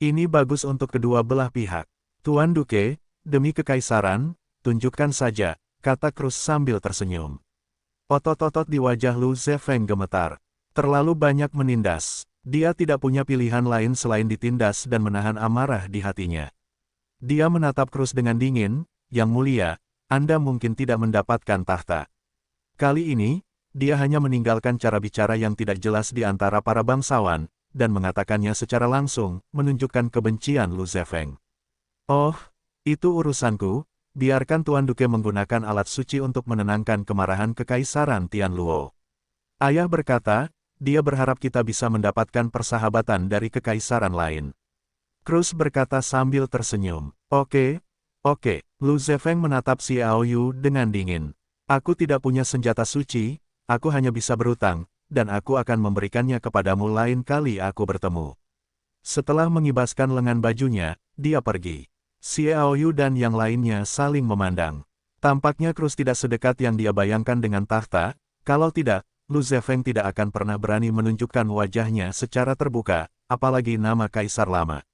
Ini bagus untuk kedua belah pihak. Tuan Duke, demi kekaisaran, tunjukkan saja, kata Cruz sambil tersenyum. Otot-otot di wajah Lu Zefeng gemetar. Terlalu banyak menindas. Dia tidak punya pilihan lain selain ditindas dan menahan amarah di hatinya. Dia menatap Cruz dengan dingin, Yang Mulia, Anda mungkin tidak mendapatkan tahta. Kali ini, dia hanya meninggalkan cara bicara yang tidak jelas di antara para bangsawan, dan mengatakannya secara langsung, menunjukkan kebencian Lu Zefeng. Oh, itu urusanku, biarkan Tuan Duke menggunakan alat suci untuk menenangkan kemarahan Kekaisaran Tianluo. Ayah berkata, dia berharap kita bisa mendapatkan persahabatan dari kekaisaran lain. Cruz berkata sambil tersenyum. Oke, Lu Zefeng menatap Xiao Yu dengan dingin. Aku tidak punya senjata suci, aku hanya bisa berutang, dan aku akan memberikannya kepadamu lain kali aku bertemu. Setelah mengibaskan lengan bajunya, dia pergi. Xiao Yu dan yang lainnya saling memandang. Tampaknya Cruz tidak sedekat yang dia bayangkan dengan tahta, kalau tidak, Lu Zefeng tidak akan pernah berani menunjukkan wajahnya secara terbuka, apalagi nama kaisar lama.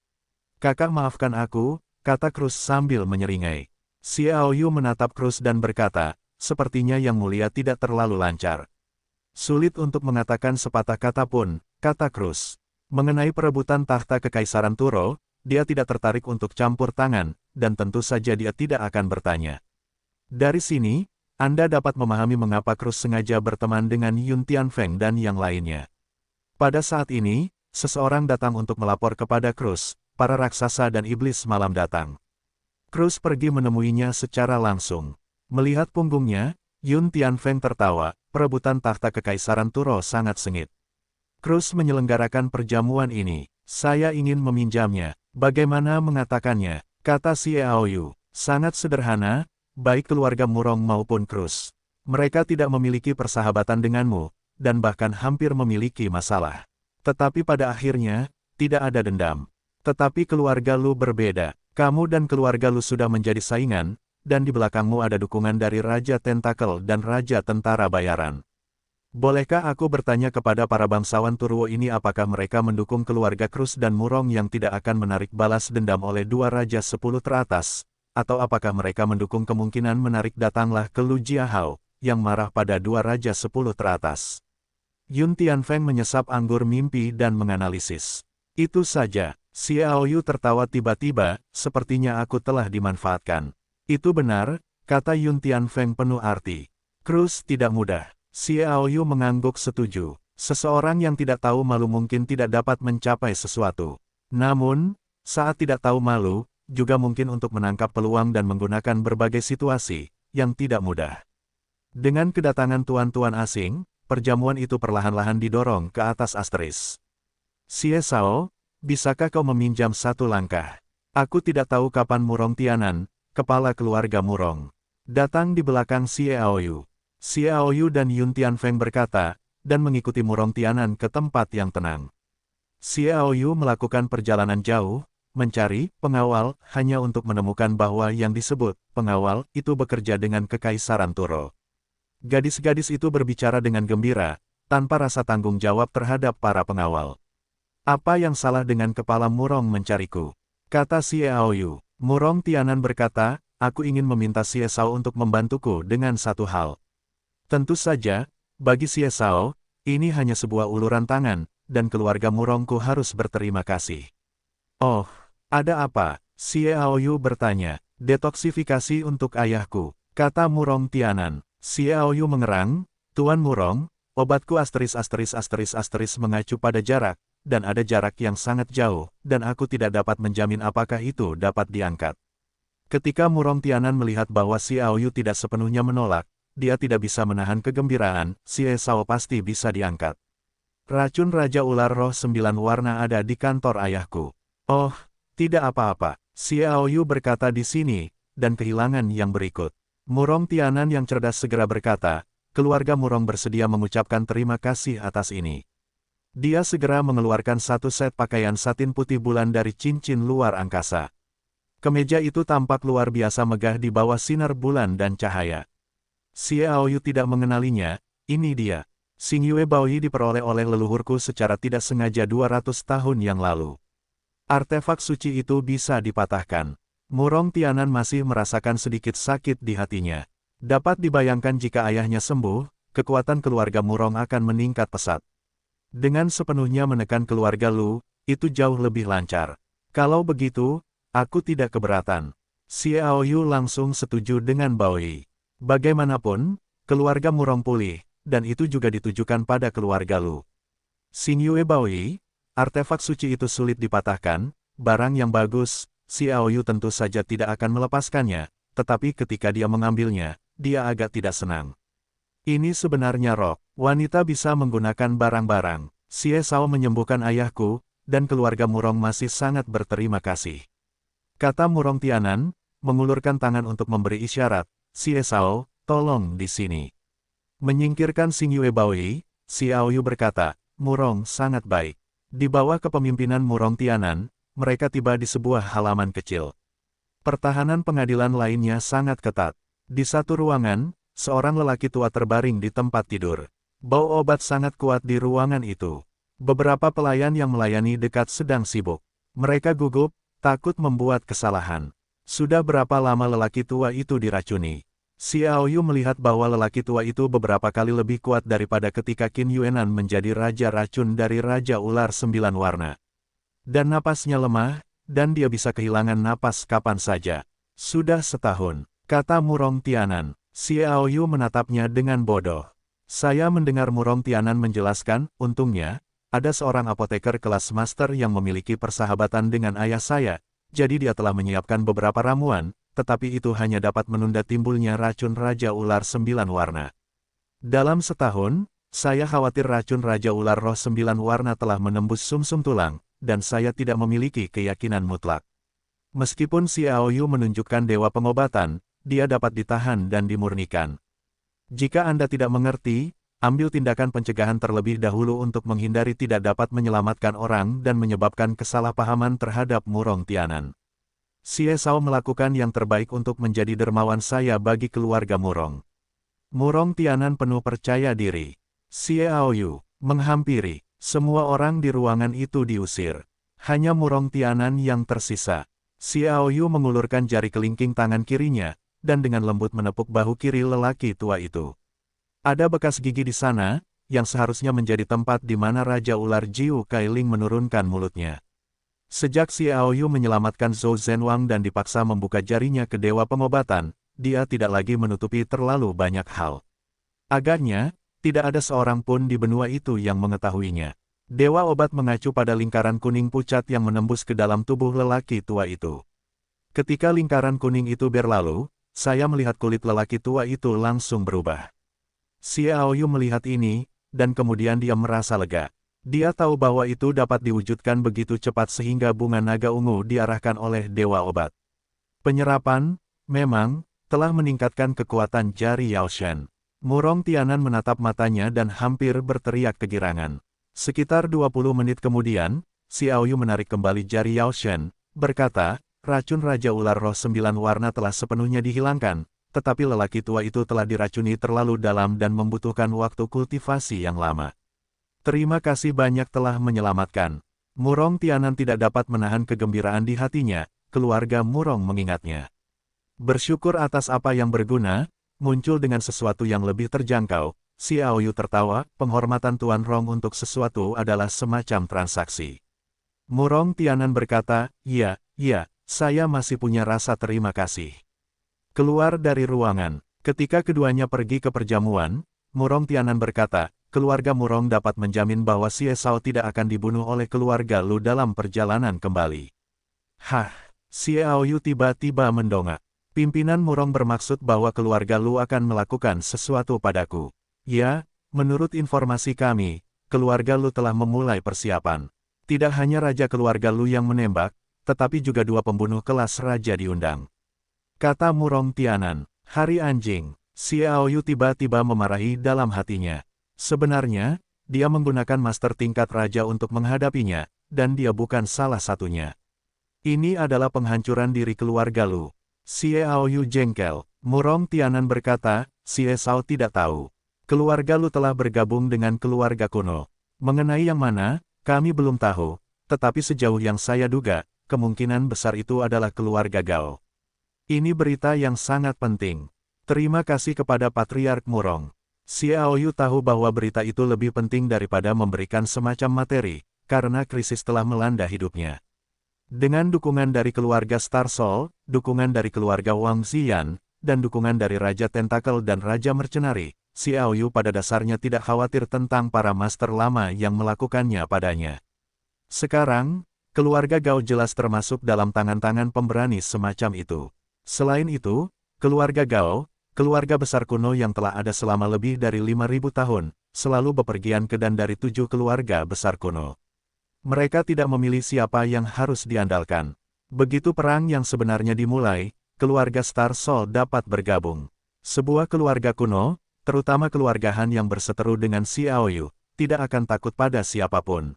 Kakak maafkan aku, kata Cruz sambil menyeringai. Xiao Yu menatap Cruz dan berkata, sepertinya Yang Mulia tidak terlalu lancar. Sulit untuk mengatakan sepatah kata pun, kata Cruz. Mengenai perebutan tahta Kekaisaran Turo, dia tidak tertarik untuk campur tangan, dan tentu saja dia tidak akan bertanya. Dari sini, Anda dapat memahami mengapa Cruz sengaja berteman dengan Yun Tianfeng dan yang lainnya. Pada saat ini, seseorang datang untuk melapor kepada Cruz, para raksasa dan iblis malam datang. Cruz pergi menemuinya secara langsung. Melihat punggungnya, Yun Tianfeng tertawa, perebutan tahta Kekaisaran Turo sangat sengit. Cruz menyelenggarakan perjamuan ini. Saya ingin meminjamnya. Bagaimana mengatakannya? Kata Xiao Yu. Sangat sederhana, baik keluarga Murong maupun Cruz. Mereka tidak memiliki persahabatan denganmu, dan bahkan hampir memiliki masalah. Tetapi pada akhirnya, tidak ada dendam. Tetapi keluarga Lu berbeda. Kamu dan keluarga Lu sudah menjadi saingan, dan di belakangmu ada dukungan dari Raja Tentakel dan Raja Tentara Bayaran. Bolehkah aku bertanya kepada para bangsawan Turwo ini apakah mereka mendukung keluarga Cruz dan Murong yang tidak akan menarik balas dendam oleh dua Raja 10 teratas, atau apakah mereka mendukung kemungkinan menarik datanglah ke Lu Jiahao, yang marah pada dua Raja 10 teratas. Yun Tianfeng menyesap anggur mimpi dan menganalisis. Itu saja, Xiao Yu tertawa tiba-tiba, sepertinya aku telah dimanfaatkan. Itu benar, kata Yun Tianfeng penuh arti. Cruz tidak mudah. Xiao Yu mengangguk setuju. Seseorang yang tidak tahu malu mungkin tidak dapat mencapai sesuatu. Namun, saat tidak tahu malu, juga mungkin untuk menangkap peluang dan menggunakan berbagai situasi, yang tidak mudah. Dengan kedatangan tuan-tuan asing, perjamuan itu perlahan-lahan didorong ke atas asteris. Xie Sao, bisakah kau meminjam satu langkah? Aku tidak tahu kapan Murong Tianan, kepala keluarga Murong, datang di belakang Xie Aoyu. Xie Aoyu dan Yun Tianfeng berkata, dan mengikuti Murong Tianan ke tempat yang tenang. Xie Aoyu melakukan perjalanan jauh, mencari pengawal hanya untuk menemukan bahwa yang disebut pengawal itu bekerja dengan Kekaisaran Turo. Gadis-gadis itu berbicara dengan gembira, tanpa rasa tanggung jawab terhadap para pengawal. Apa yang salah dengan kepala Murong mencariku? Kata Xie Aoyu. Murong Tianan berkata, aku ingin meminta Xie Sao untuk membantuku dengan satu hal. Tentu saja, bagi Xie Sao, ini hanya sebuah uluran tangan, dan keluarga Murongku harus berterima kasih. Oh, ada apa? Xie Aoyu bertanya. Detoksifikasi untuk ayahku, kata Murong Tianan. Xie Aoyu mengerang, Tuan Murong, obatku asterisk mengacu pada jarak, dan ada jarak yang sangat jauh, dan aku tidak dapat menjamin apakah itu dapat diangkat. Ketika Murong Tianan melihat bahwa Xie Aoyu tidak sepenuhnya menolak, dia tidak bisa menahan kegembiraan, Xie Sao pasti bisa diangkat. Racun Raja Ular Roh 9 warna ada di kantor ayahku. Oh, tidak apa-apa, Xie Aoyu berkata di sini, dan kehilangan yang berikut. Murong Tianan yang cerdas segera berkata, keluarga Murong bersedia mengucapkan terima kasih atas ini. Dia segera mengeluarkan satu set pakaian satin putih bulan dari cincin luar angkasa. Kemeja itu tampak luar biasa megah di bawah sinar bulan dan cahaya. Xie Aoyu tidak mengenalinya, ini dia. Xing Yue Baoyi diperoleh oleh leluhurku secara tidak sengaja 200 tahun yang lalu. Artefak suci itu bisa dipatahkan. Murong Tianan masih merasakan sedikit sakit di hatinya. Dapat dibayangkan jika ayahnya sembuh, kekuatan keluarga Murong akan meningkat pesat. Dengan sepenuhnya menekan keluarga Lu, itu jauh lebih lancar. Kalau begitu, aku tidak keberatan. Xie Aoyu langsung setuju dengan Baoyi. Bagaimanapun, keluarga Murong pulih, dan itu juga ditujukan pada keluarga Lu. Xing Yue Baoyi, artefak suci itu sulit dipatahkan, barang yang bagus, Xie Aoyu tentu saja tidak akan melepaskannya, tetapi ketika dia mengambilnya, dia agak tidak senang. Ini sebenarnya rok, wanita bisa menggunakan barang-barang. Xie Sao menyembuhkan ayahku, dan keluarga Murong masih sangat berterima kasih. Kata Murong Tianan, mengulurkan tangan untuk memberi isyarat, Xie Sao, tolong di sini. Menyingkirkan Xing Yue Baoyi, Xie Aoyu berkata, Murong sangat baik. Di bawah kepemimpinan Murong Tianan, mereka tiba di sebuah halaman kecil. Pertahanan pengadilan lainnya sangat ketat. Di satu ruangan, seorang lelaki tua terbaring di tempat tidur. Bau obat sangat kuat di ruangan itu. Beberapa pelayan yang melayani dekat sedang sibuk. Mereka gugup, takut membuat kesalahan. Sudah berapa lama lelaki tua itu diracuni? Xie Aoyu melihat bahwa lelaki tua itu beberapa kali lebih kuat daripada ketika Qin Yuenan menjadi Raja Racun dari Raja Ular 9 Warna. Dan napasnya lemah, dan dia bisa kehilangan napas kapan saja. Sudah setahun, kata Murong Tianan. Xie Aoyu menatapnya dengan bodoh. Saya mendengar Murong Tianan menjelaskan, untungnya, ada seorang apoteker kelas master yang memiliki persahabatan dengan ayah saya, jadi dia telah menyiapkan beberapa ramuan, tetapi itu hanya dapat menunda timbulnya racun Raja Ular 9 Warna. Dalam setahun, saya khawatir racun Raja Ular Roh 9 Warna telah menembus sumsum tulang, dan saya tidak memiliki keyakinan mutlak. Meskipun Xie Aoyu menunjukkan dewa pengobatan, dia dapat ditahan dan dimurnikan. Jika Anda tidak mengerti, ambil tindakan pencegahan terlebih dahulu untuk menghindari tidak dapat menyelamatkan orang dan menyebabkan kesalahpahaman terhadap Murong Tianan. Xie Sao melakukan yang terbaik untuk menjadi dermawan saya bagi keluarga Murong. Murong Tianan penuh percaya diri. Xie Aoyu menghampiri. Semua orang di ruangan itu diusir. Hanya Murong Tianan yang tersisa. Xie Aoyu mengulurkan jari kelingking tangan kirinya, dan dengan lembut menepuk bahu kiri lelaki tua itu. Ada bekas gigi di sana, yang seharusnya menjadi tempat di mana Raja Ular Jiu Kailing menurunkan mulutnya. Sejak Xie Aoyu menyelamatkan Zhou Zhenwang dan dipaksa membuka jarinya ke dewa pengobatan, dia tidak lagi menutupi terlalu banyak hal. Agaknya, tidak ada seorang pun di benua itu yang mengetahuinya. Dewa obat mengacu pada lingkaran kuning pucat yang menembus ke dalam tubuh lelaki tua itu. Ketika lingkaran kuning itu berlalu, saya melihat kulit lelaki tua itu langsung berubah. Xie Aoyu melihat ini, dan kemudian dia merasa lega. Dia tahu bahwa itu dapat diwujudkan begitu cepat sehingga bunga naga ungu diarahkan oleh Dewa Obat. Penyerapan, memang, telah meningkatkan kekuatan jari Yao Shen. Murong Tianan menatap matanya dan hampir berteriak kegirangan. Sekitar 20 menit kemudian, Xiao Yu menarik kembali jari Yao Shen, berkata, racun Raja Ular Roh 9 warna telah sepenuhnya dihilangkan, tetapi lelaki tua itu telah diracuni terlalu dalam dan membutuhkan waktu kultivasi yang lama. Terima kasih banyak telah menyelamatkan. Murong Tianan tidak dapat menahan kegembiraan di hatinya, keluarga Murong mengingatnya. Bersyukur atas apa yang berguna, muncul dengan sesuatu yang lebih terjangkau. Xiao Yu tertawa, penghormatan Tuan Rong untuk sesuatu adalah semacam transaksi. Murong Tianan berkata, iya, saya masih punya rasa terima kasih. Keluar dari ruangan. Ketika keduanya pergi ke perjamuan, Murong Tianan berkata, keluarga Murong dapat menjamin bahwa Xie Shao tidak akan dibunuh oleh keluarga Lu dalam perjalanan kembali. Hah, Xiao Yu tiba-tiba mendongak. Pimpinan Murong bermaksud bahwa keluarga Lu akan melakukan sesuatu padaku. Ya, menurut informasi kami, keluarga Lu telah memulai persiapan. Tidak hanya raja keluarga Lu yang menembak, tetapi juga 2 pembunuh kelas raja diundang. Kata Murong Tianan, hari anjing. Xiao Yu tiba-tiba memarahi dalam hatinya. Sebenarnya, dia menggunakan master tingkat raja untuk menghadapinya, dan dia bukan salah satunya. Ini adalah penghancuran diri keluarga Lu. Xiao Yu jengkel. Murong Tianan berkata, Xie Shao tidak tahu. Keluarga Lu telah bergabung dengan keluarga kuno. Mengenai yang mana, kami belum tahu, tetapi sejauh yang saya duga, kemungkinan besar itu adalah keluarga Gao. Ini berita yang sangat penting. Terima kasih kepada Patriark Murong. Xiao Yu tahu bahwa berita itu lebih penting daripada memberikan semacam materi, karena krisis telah melanda hidupnya. Dengan dukungan dari keluarga Star Soul, dukungan dari keluarga Wang Ziyan, dan dukungan dari Raja Tentakel dan Raja Mercenari, Xiao Yu pada dasarnya tidak khawatir tentang para master lama yang melakukannya padanya. Sekarang, keluarga Gao jelas termasuk dalam tangan-tangan pemberani semacam itu. Selain itu, keluarga Gao, keluarga besar kuno yang telah ada selama lebih dari 5.000 tahun, selalu bepergian ke dan dari 7 keluarga besar kuno. Mereka tidak memilih siapa yang harus diandalkan. Begitu perang yang sebenarnya dimulai, keluarga Star Soul dapat bergabung. Sebuah keluarga kuno, terutama keluarga Han yang berseteru dengan Xiao Yu, tidak akan takut pada siapapun.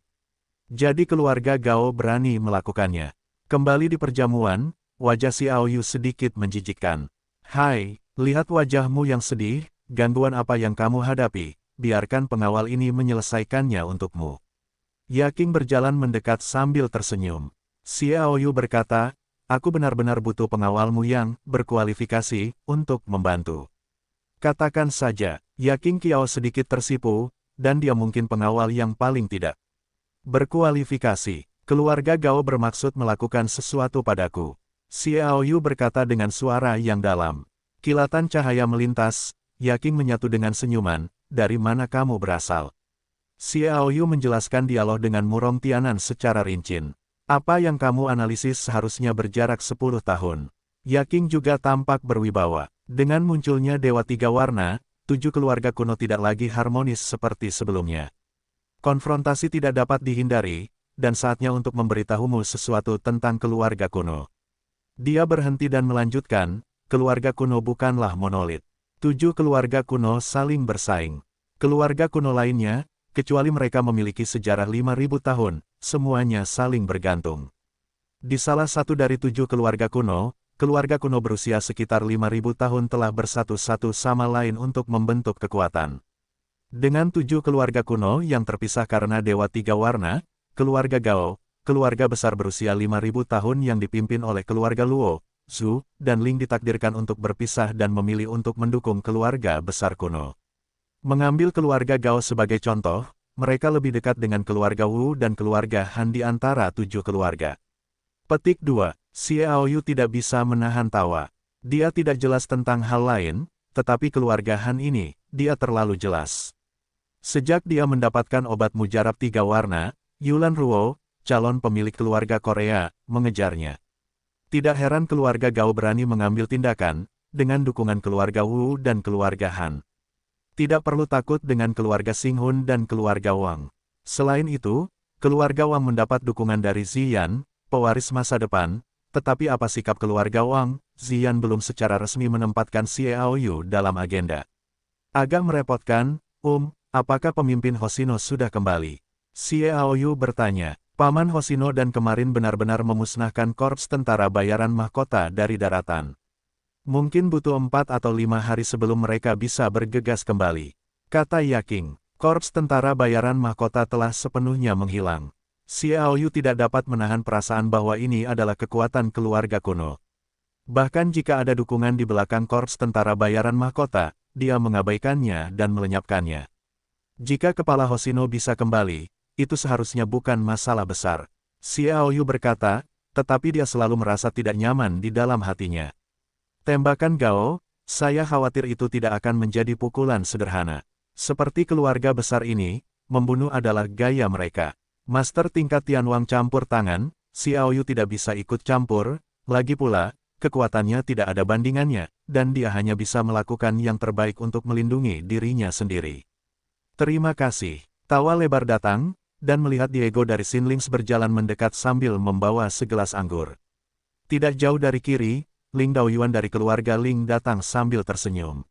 Jadi keluarga Gao berani melakukannya. Kembali di perjamuan, wajah Xiao Yu sedikit menjijikkan. Hai, lihat wajahmu yang sedih, gangguan apa yang kamu hadapi, biarkan pengawal ini menyelesaikannya untukmu. Yaking berjalan mendekat sambil tersenyum. Xiao Yu berkata, aku benar-benar butuh pengawalmu yang berkualifikasi untuk membantu. Katakan saja, Yaking Kiao sedikit tersipu, dan dia mungkin pengawal yang paling tidak berkualifikasi. Keluarga Gao bermaksud melakukan sesuatu padaku. Xiao Yu berkata dengan suara yang dalam. Kilatan cahaya melintas, Yaking menyatu dengan senyuman, dari mana kamu berasal? Xiao Yu menjelaskan dialog dengan Murong Tianan secara rinci. Apa yang kamu analisis seharusnya berjarak 10 tahun. Yaking juga tampak berwibawa. Dengan munculnya Dewa Tiga Warna, 7 keluarga kuno tidak lagi harmonis seperti sebelumnya. Konfrontasi tidak dapat dihindari, dan saatnya untuk memberitahumu sesuatu tentang keluarga kuno. Dia berhenti dan melanjutkan, keluarga kuno bukanlah monolit. 7 keluarga kuno saling bersaing. Keluarga kuno lainnya, kecuali mereka memiliki sejarah 5.000 tahun, semuanya saling bergantung. Di salah satu dari 7 keluarga kuno berusia sekitar 5.000 tahun telah bersatu satu sama lain untuk membentuk kekuatan. Dengan 7 keluarga kuno yang terpisah karena Dewa Tiga Warna, keluarga Gao, keluarga besar berusia 5.000 tahun yang dipimpin oleh keluarga Luo, Zhu, dan Ling ditakdirkan untuk berpisah dan memilih untuk mendukung keluarga besar kuno. Mengambil keluarga Gao sebagai contoh, mereka lebih dekat dengan keluarga Wu dan keluarga Han di antara 7 keluarga. Petik 2. Xiao Yu tidak bisa menahan tawa. Dia tidak jelas tentang hal lain, tetapi keluarga Han ini, dia terlalu jelas. Sejak dia mendapatkan obat mujarab 3 warna, Yulan Ruo, calon pemilik keluarga Korea, mengejarnya. Tidak heran keluarga Gao berani mengambil tindakan, dengan dukungan keluarga Wu dan keluarga Han. Tidak perlu takut dengan keluarga Xinghun dan keluarga Wang. Selain itu, keluarga Wang mendapat dukungan dari Ziyan, pewaris masa depan, tetapi apa sikap keluarga Wang, Ziyan belum secara resmi menempatkan Xiao Yu dalam agenda. Agak merepotkan, apakah pemimpin Hoshino sudah kembali? Xiao Yu bertanya. Paman Hoshino dan kemarin benar-benar memusnahkan korps tentara bayaran mahkota dari daratan. Mungkin butuh 4 atau 5 hari sebelum mereka bisa bergegas kembali. Kata Yaking, korps tentara bayaran mahkota telah sepenuhnya menghilang. Xiao Yu tidak dapat menahan perasaan bahwa ini adalah kekuatan keluarga kuno. Bahkan jika ada dukungan di belakang korps tentara bayaran mahkota, dia mengabaikannya dan melenyapkannya. Jika kepala Hoshino bisa kembali, itu seharusnya bukan masalah besar. Xiao Yu berkata, tetapi dia selalu merasa tidak nyaman di dalam hatinya. Tembakan Gao, saya khawatir itu tidak akan menjadi pukulan sederhana. Seperti keluarga besar ini, membunuh adalah gaya mereka. Master tingkat Tianwang campur tangan, Xiao Yu tidak bisa ikut campur, lagi pula, kekuatannya tidak ada bandingannya, dan dia hanya bisa melakukan yang terbaik untuk melindungi dirinya sendiri. Terima kasih. Tawa lebar datang, dan melihat Diego dari Xinlings berjalan mendekat sambil membawa segelas anggur. Tidak jauh dari kiri, Ling Daoyuan dari keluarga Ling datang sambil tersenyum.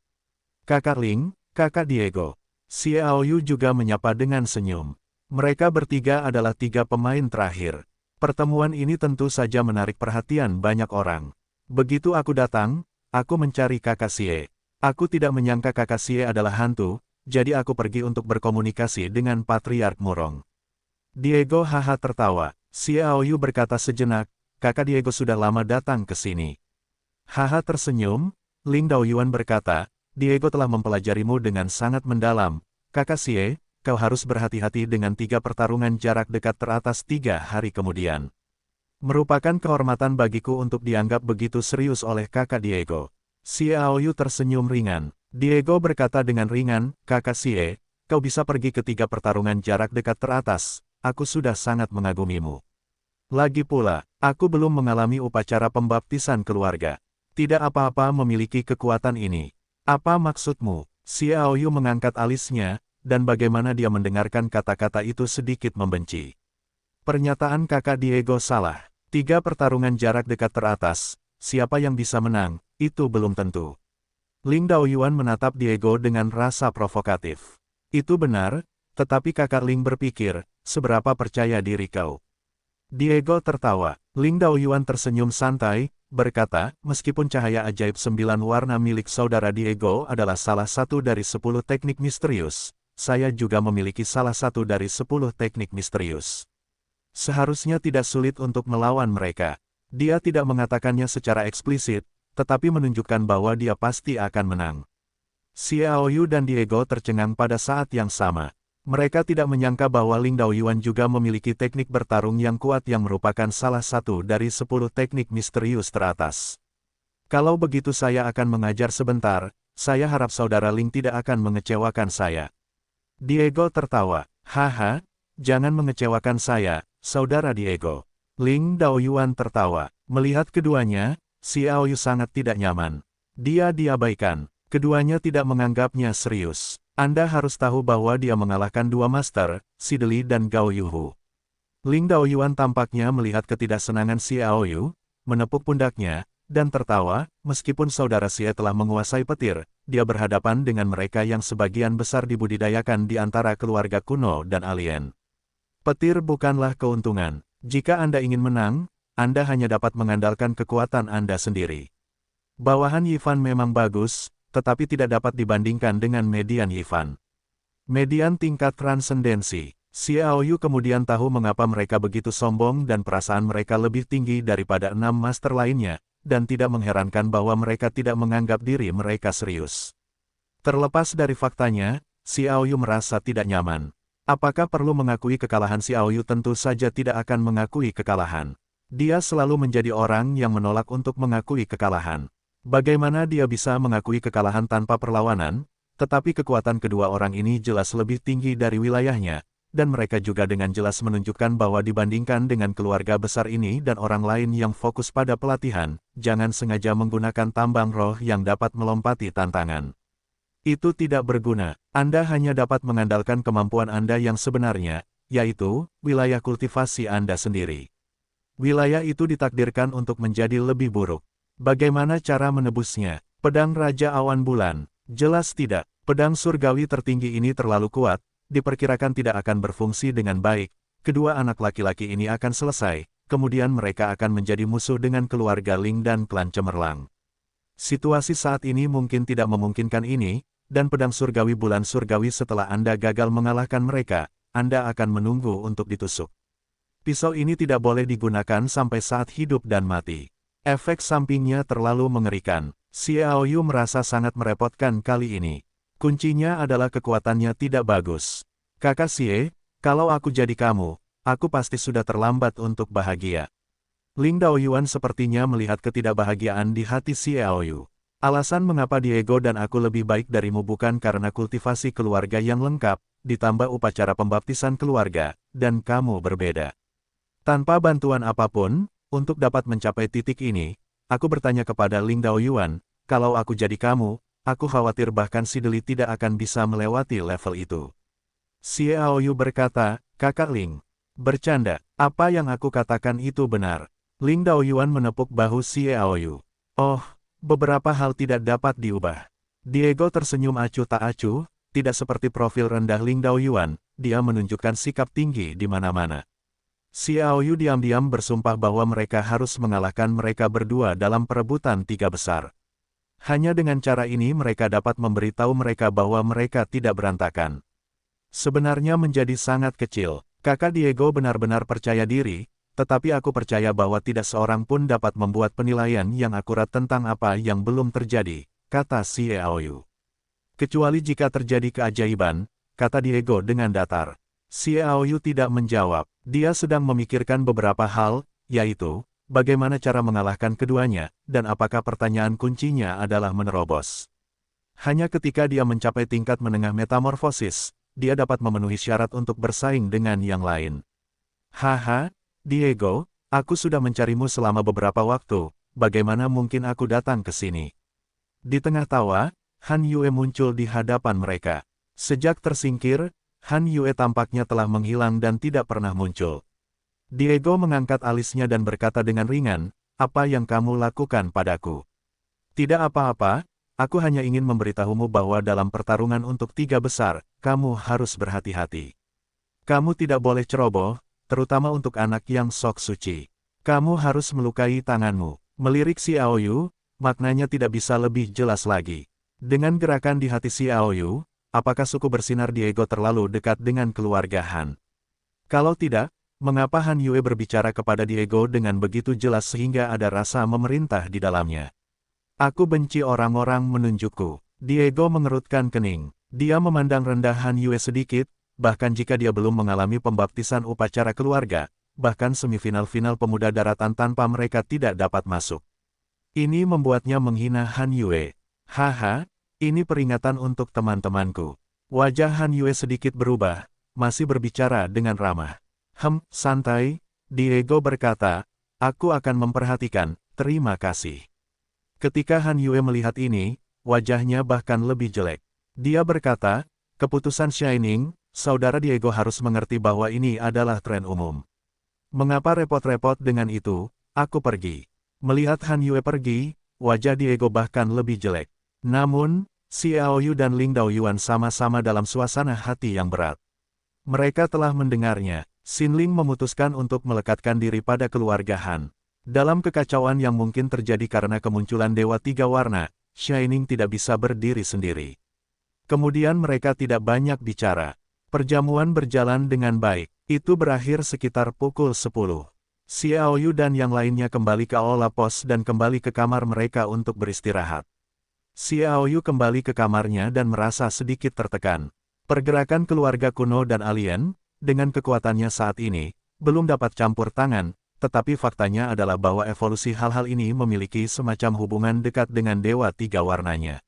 Kakak Ling, kakak Diego. Xiao Yu juga menyapa dengan senyum. Mereka bertiga adalah 3 pemain terakhir. Pertemuan ini tentu saja menarik perhatian banyak orang. Begitu aku datang, aku mencari kakak Xie. Aku tidak menyangka kakak Xie adalah hantu, jadi aku pergi untuk berkomunikasi dengan Patriark Murong. Diego haha tertawa. Xiao Yu berkata sejenak, kakak Diego sudah lama datang ke sini. Haha tersenyum, Ling Daoyuan berkata, Diego telah mempelajarimu dengan sangat mendalam. Kakak Xie, kau harus berhati-hati dengan 3 pertarungan jarak dekat teratas 3 hari kemudian. Merupakan kehormatan bagiku untuk dianggap begitu serius oleh kakak Diego. Xiao Yu tersenyum ringan. Diego berkata dengan ringan, kakak Xie, kau bisa pergi ke 3 pertarungan jarak dekat teratas, aku sudah sangat mengagumimu. Lagi pula, aku belum mengalami upacara pembaptisan keluarga. Tidak apa-apa memiliki kekuatan ini. Apa maksudmu? Xiao Yu mengangkat alisnya, dan bagaimana dia mendengarkan kata-kata itu sedikit membenci. Pernyataan kakak Diego salah. 3 pertarungan jarak dekat teratas, siapa yang bisa menang, itu belum tentu. Ling Daoyuan menatap Diego dengan rasa provokatif. Itu benar, tetapi kakak Ling berpikir, seberapa percaya diri kau? Diego tertawa. Ling Daoyuan tersenyum santai, berkata, meskipun cahaya ajaib 9 warna milik saudara Diego adalah salah satu dari 10 teknik misterius, saya juga memiliki salah satu dari 10 teknik misterius. Seharusnya tidak sulit untuk melawan mereka. Dia tidak mengatakannya secara eksplisit, tetapi menunjukkan bahwa dia pasti akan menang. Xiao Yu dan Diego tercengang pada saat yang sama. Mereka tidak menyangka bahwa Ling Daoyuan juga memiliki teknik bertarung yang kuat yang merupakan salah satu dari 10 teknik misterius teratas. Kalau begitu saya akan mengajar sebentar, saya harap saudara Ling tidak akan mengecewakan saya. Diego tertawa, haha, jangan mengecewakan saya, saudara Diego. Ling Daoyuan tertawa. Melihat keduanya, Xiao Yu sangat tidak nyaman. Dia diabaikan. Keduanya tidak menganggapnya serius. Anda harus tahu bahwa dia mengalahkan 2 master, Sideli dan Gao Yuhu. Ling Daoyuan tampaknya melihat ketidaksenangan Xiao Yu, menepuk pundaknya, dan tertawa, meskipun saudara Xie telah menguasai petir, dia berhadapan dengan mereka yang sebagian besar dibudidayakan di antara keluarga kuno dan alien. Petir bukanlah keuntungan. Jika Anda ingin menang, Anda hanya dapat mengandalkan kekuatan Anda sendiri. Bawahan Yifan memang bagus, tetapi tidak dapat dibandingkan dengan median Yifan. Median tingkat transendensi. Xiao Yu kemudian tahu mengapa mereka begitu sombong dan perasaan mereka lebih tinggi daripada 6 master lainnya, dan tidak mengherankan bahwa mereka tidak menganggap diri mereka serius. Terlepas dari faktanya, Xiao Yu merasa tidak nyaman. Apakah perlu mengakui kekalahan? Xiao Yu tentu saja tidak akan mengakui kekalahan. Dia selalu menjadi orang yang menolak untuk mengakui kekalahan. Bagaimana dia bisa mengakui kekalahan tanpa perlawanan, tetapi kekuatan kedua orang ini jelas lebih tinggi dari wilayahnya, dan mereka juga dengan jelas menunjukkan bahwa dibandingkan dengan keluarga besar ini dan orang lain yang fokus pada pelatihan, jangan sengaja menggunakan tambang roh yang dapat melompati tantangan. Itu tidak berguna. Anda hanya dapat mengandalkan kemampuan Anda yang sebenarnya, yaitu wilayah kultivasi Anda sendiri. Wilayah itu ditakdirkan untuk menjadi lebih buruk. Bagaimana cara menebusnya? Pedang Raja Awan Bulan. Jelas tidak. Pedang surgawi tertinggi ini terlalu kuat, diperkirakan tidak akan berfungsi dengan baik. Kedua anak laki-laki ini akan selesai, kemudian mereka akan menjadi musuh dengan keluarga Ling dan klan Cemerlang. Situasi saat ini mungkin tidak memungkinkan ini, dan pedang surgawi bulan surgawi setelah Anda gagal mengalahkan mereka, Anda akan menunggu untuk ditusuk. Pisau ini tidak boleh digunakan sampai saat hidup dan mati. Efek sampingnya terlalu mengerikan. Xiaoyu merasa sangat merepotkan kali ini. Kuncinya adalah kekuatannya tidak bagus. Kakak Xie, kalau aku jadi kamu, aku pasti sudah terlambat untuk bahagia. Ling Daoyuan sepertinya melihat ketidakbahagiaan di hati Xiaoyu. Alasan mengapa Diego dan aku lebih baik darimu bukan karena kultivasi keluarga yang lengkap, ditambah upacara pembaptisan keluarga, dan kamu berbeda. Tanpa bantuan apapun, untuk dapat mencapai titik ini, aku bertanya kepada Ling Daoyuan, kalau aku jadi kamu, aku khawatir bahkan si Deli tidak akan bisa melewati level itu. Xiaoyu berkata, Kakak Ling, bercanda, apa yang aku katakan itu benar. Ling Daoyuan menepuk bahu Xiaoyu. Oh, beberapa hal tidak dapat diubah. Diego tersenyum acuh tak acuh, tidak seperti profil rendah Ling Daoyuan, dia menunjukkan sikap tinggi di mana-mana. Xiaoyu diam-diam bersumpah bahwa mereka harus mengalahkan mereka berdua dalam perebutan tiga besar. Hanya dengan cara ini mereka dapat memberitahu mereka bahwa mereka tidak berantakan. Sebenarnya menjadi sangat kecil, kakak Diego benar-benar percaya diri, tetapi aku percaya bahwa tidak seorang pun dapat membuat penilaian yang akurat tentang apa yang belum terjadi, kata Xiaoyu. Kecuali jika terjadi keajaiban, kata Diego dengan datar. Xiaoyu tidak menjawab, dia sedang memikirkan beberapa hal, yaitu, bagaimana cara mengalahkan keduanya, dan apakah pertanyaan kuncinya adalah menerobos. Hanya ketika dia mencapai tingkat menengah metamorfosis, dia dapat memenuhi syarat untuk bersaing dengan yang lain. Haha, Diego, aku sudah mencarimu selama beberapa waktu, bagaimana mungkin aku datang ke sini? Di tengah tawa, Han Yue muncul di hadapan mereka. Sejak tersingkir, Han Yue tampaknya telah menghilang dan tidak pernah muncul. Diego mengangkat alisnya dan berkata dengan ringan, apa yang kamu lakukan padaku? Tidak apa-apa, aku hanya ingin memberitahumu bahwa dalam pertarungan untuk tiga besar, kamu harus berhati-hati. Kamu tidak boleh ceroboh, terutama untuk anak yang sok suci. Kamu harus melukai tanganmu. Melirik Xiaoyu, maknanya tidak bisa lebih jelas lagi. Dengan gerakan di hati Xiaoyu, apakah suku bersinar Diego terlalu dekat dengan keluarga Han? Kalau tidak, mengapa Han Yue berbicara kepada Diego dengan begitu jelas sehingga ada rasa memerintah di dalamnya? Aku benci orang-orang menunjukku. Diego mengerutkan kening. Dia memandang rendah Han Yue sedikit, bahkan jika dia belum mengalami pembaptisan upacara keluarga, bahkan semifinal-final pemuda daratan tanpa mereka tidak dapat masuk. Ini membuatnya menghina Han Yue. Haha, ini peringatan untuk teman-temanku. Wajah Han Yue sedikit berubah, masih berbicara dengan ramah. Santai, Diego berkata, aku akan memperhatikan, terima kasih. Ketika Han Yue melihat ini, wajahnya bahkan lebih jelek. Dia berkata, keputusan Shining, Saudara Diego harus mengerti bahwa ini adalah tren umum. Mengapa repot-repot dengan itu? Aku pergi. Melihat Han Yue pergi, wajah Diego bahkan lebih jelek. Namun, Xiaoyu dan Ling Daoyuan sama-sama dalam suasana hati yang berat. Mereka telah mendengarnya. Xin Ling memutuskan untuk melekatkan diri pada keluarga Han. Dalam kekacauan yang mungkin terjadi karena kemunculan Dewa Tiga Warna, Shining tidak bisa berdiri sendiri. Kemudian mereka tidak banyak bicara. Perjamuan berjalan dengan baik. Itu berakhir sekitar pukul 10. Xiaoyu dan yang lainnya kembali ke aula pos dan kembali ke kamar mereka untuk beristirahat. Xiaoyu kembali ke kamarnya dan merasa sedikit tertekan. Pergerakan keluarga kuno dan alien, dengan kekuatannya saat ini, belum dapat campur tangan, tetapi faktanya adalah bahwa evolusi hal-hal ini memiliki semacam hubungan dekat dengan Dewa Tiga Warnanya.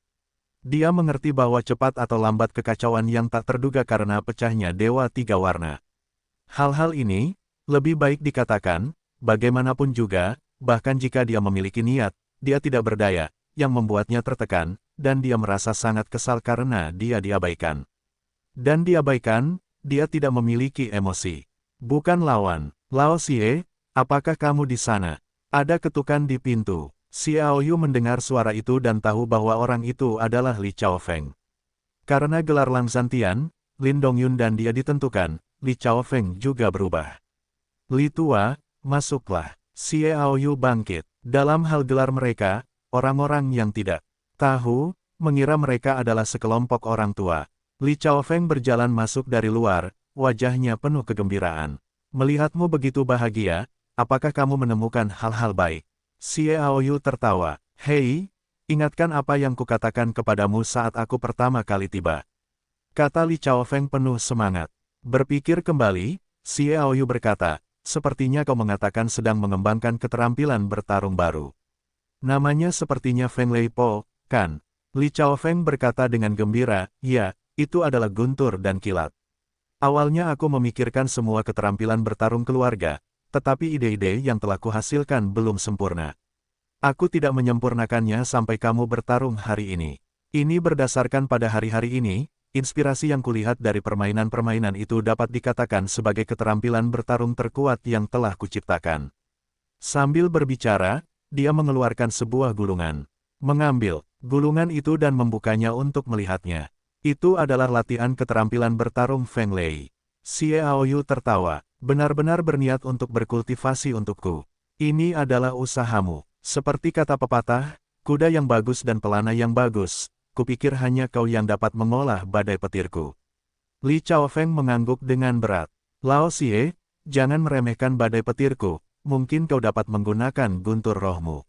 Dia mengerti bahwa cepat atau lambat kekacauan yang tak terduga karena pecahnya Dewa Tiga Warna. Hal-hal ini, lebih baik dikatakan, bagaimanapun juga, bahkan jika dia memiliki niat, dia tidak berdaya, yang membuatnya tertekan, dan dia merasa sangat kesal karena dia diabaikan. Dan diabaikan, dia tidak memiliki emosi. Bukan lawan. Lao Xie, apakah kamu di sana? Ada ketukan di pintu. Xiao Yu mendengar suara itu dan tahu bahwa orang itu adalah Li Chaofeng. Karena gelar Lang Zhantian, Lin Dongyun dan dia ditentukan, Li Chaofeng juga berubah. Li tua, masuklah. Xiao Yu bangkit. Dalam hal gelar mereka, orang-orang yang tidak tahu, mengira mereka adalah sekelompok orang tua. Li Chaofeng berjalan masuk dari luar, wajahnya penuh kegembiraan. Melihatmu begitu bahagia, apakah kamu menemukan hal-hal baik? Xiao Yu tertawa. Hei, ingatkan apa yang kukatakan kepadamu saat aku pertama kali tiba. Kata Li Chaofeng penuh semangat. Berpikir kembali, Xiao Yu berkata, sepertinya kau mengatakan sedang mengembangkan keterampilan bertarung baru. Namanya sepertinya Feng Lei Po, kan? Li Chaofeng berkata dengan gembira, ya, itu adalah guntur dan kilat. Awalnya aku memikirkan semua keterampilan bertarung keluarga, tetapi ide-ide yang telah kuhasilkan belum sempurna. Aku tidak menyempurnakannya sampai kamu bertarung hari ini. Ini berdasarkan pada hari-hari ini, inspirasi yang kulihat dari permainan-permainan itu dapat dikatakan sebagai keterampilan bertarung terkuat yang telah kuciptakan. Sambil berbicara, dia mengeluarkan sebuah gulungan. Mengambil gulungan itu dan membukanya untuk melihatnya. Itu adalah latihan keterampilan bertarung Feng Lei. Xiao Yu tertawa. Benar-benar berniat untuk berkultivasi untukku. Ini adalah usahamu. Seperti kata pepatah, kuda yang bagus dan pelana yang bagus, kupikir hanya kau yang dapat mengolah badai petirku. Li Chaofeng mengangguk dengan berat. Lao Xie, jangan meremehkan badai petirku, mungkin kau dapat menggunakan guntur rohmu.